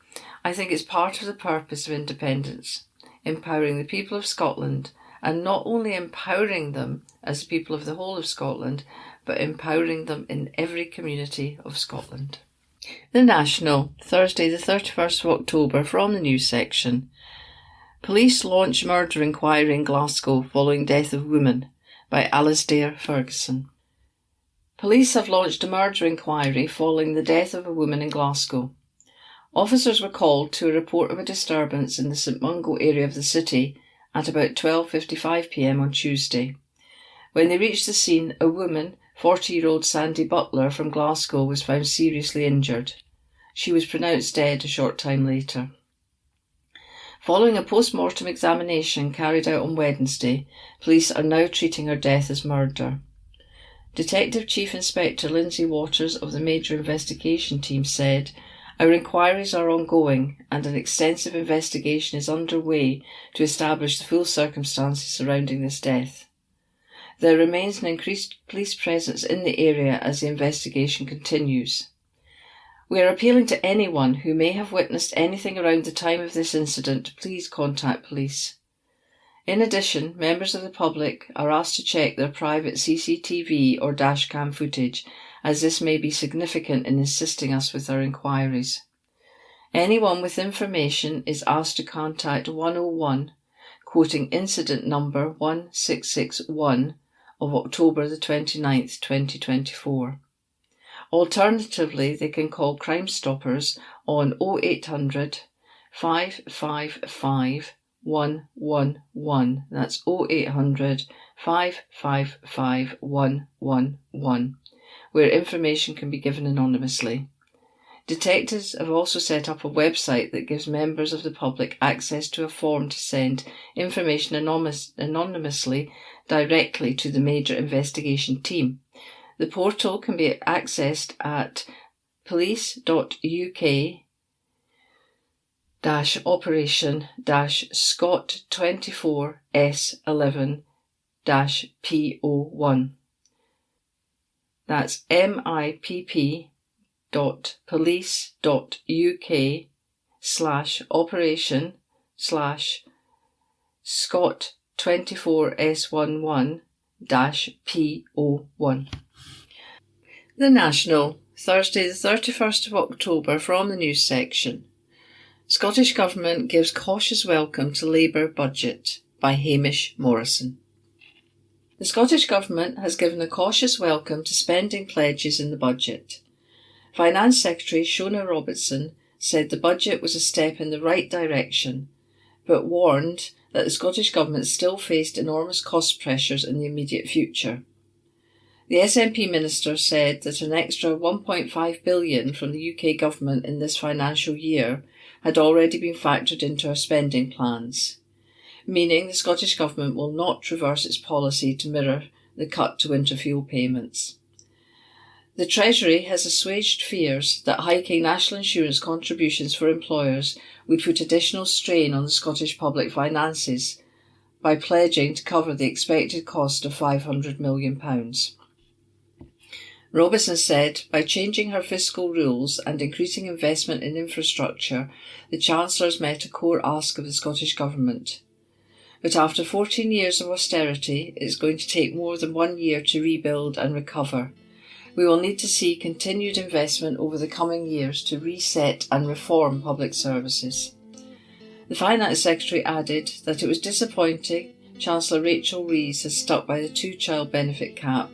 I think it's part of the purpose of independence, empowering the people of Scotland, and not only empowering them as the people of the whole of Scotland, but empowering them in every community of Scotland." The National, Thursday the 31st of October, from the news section. Police launch murder inquiry in Glasgow following death of woman, by Alasdair Ferguson. Police have launched a murder inquiry following the death of a woman in Glasgow. Officers were called to a report of a disturbance in the St Mungo area of the city at about 12:55 p.m. on Tuesday. When they reached the scene, a woman, 40-year-old Sandy Butler from Glasgow, was found seriously injured. She was pronounced dead a short time later. Following a post-mortem examination carried out on Wednesday, police are now treating her death as murder. Detective Chief Inspector Lindsay Waters of the Major Investigation Team said, "Our inquiries are ongoing and an extensive investigation is underway to establish the full circumstances surrounding this death. There remains an increased police presence in the area as the investigation continues. We are appealing to anyone who may have witnessed anything around the time of this incident to please contact police. In addition, members of the public are asked to check their private CCTV or dashcam footage, as this may be significant in assisting us with our inquiries. Anyone with information is asked to contact 101, quoting incident number 1661 of October the 29th, 2024. Alternatively, they can call Crime Stoppers on 0800 555 111. That's 0800 555 111, where information can be given anonymously. Detectives have also set up a website that gives members of the public access to a form to send information anonymously directly to the Major Investigation Team. The portal can be accessed at police.uk-scot24s11-PO1. That's mipp.police.uk/operation/scot24s11-PO1. The National, Thursday the 31st of October, from the news section. Scottish Government gives cautious welcome to Labour budget, by Hamish Morrison. The Scottish Government has given a cautious welcome to spending pledges in the budget. Finance Secretary Shona Robertson said the budget was a step in the right direction, but warned that the Scottish Government still faced enormous cost pressures in the immediate future. The SNP minister said that an extra £1.5 billion from the UK government in this financial year had already been factored into our spending plans, meaning the Scottish Government will not reverse its policy to mirror the cut to winter fuel payments. The Treasury has assuaged fears that hiking national insurance contributions for employers would put additional strain on the Scottish public finances by pledging to cover the expected cost of £500 million. Robison said, by changing her fiscal rules and increasing investment in infrastructure, the Chancellor has met a core ask of the Scottish Government. But after 14 years of austerity, it is going to take more than 1 year to rebuild and recover. We will need to see continued investment over the coming years to reset and reform public services. The Finance Secretary added that it was disappointing Chancellor Rachel Reeves has stuck by the 2-child benefit cap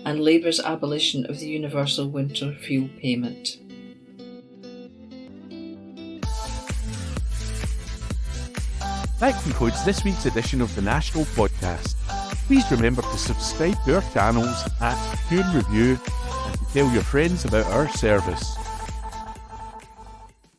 and Labour's abolition of the universal winter fuel payment. That concludes this week's edition of the National Podcast. Please remember to subscribe to our channels at Tune Review and to tell your friends about our service.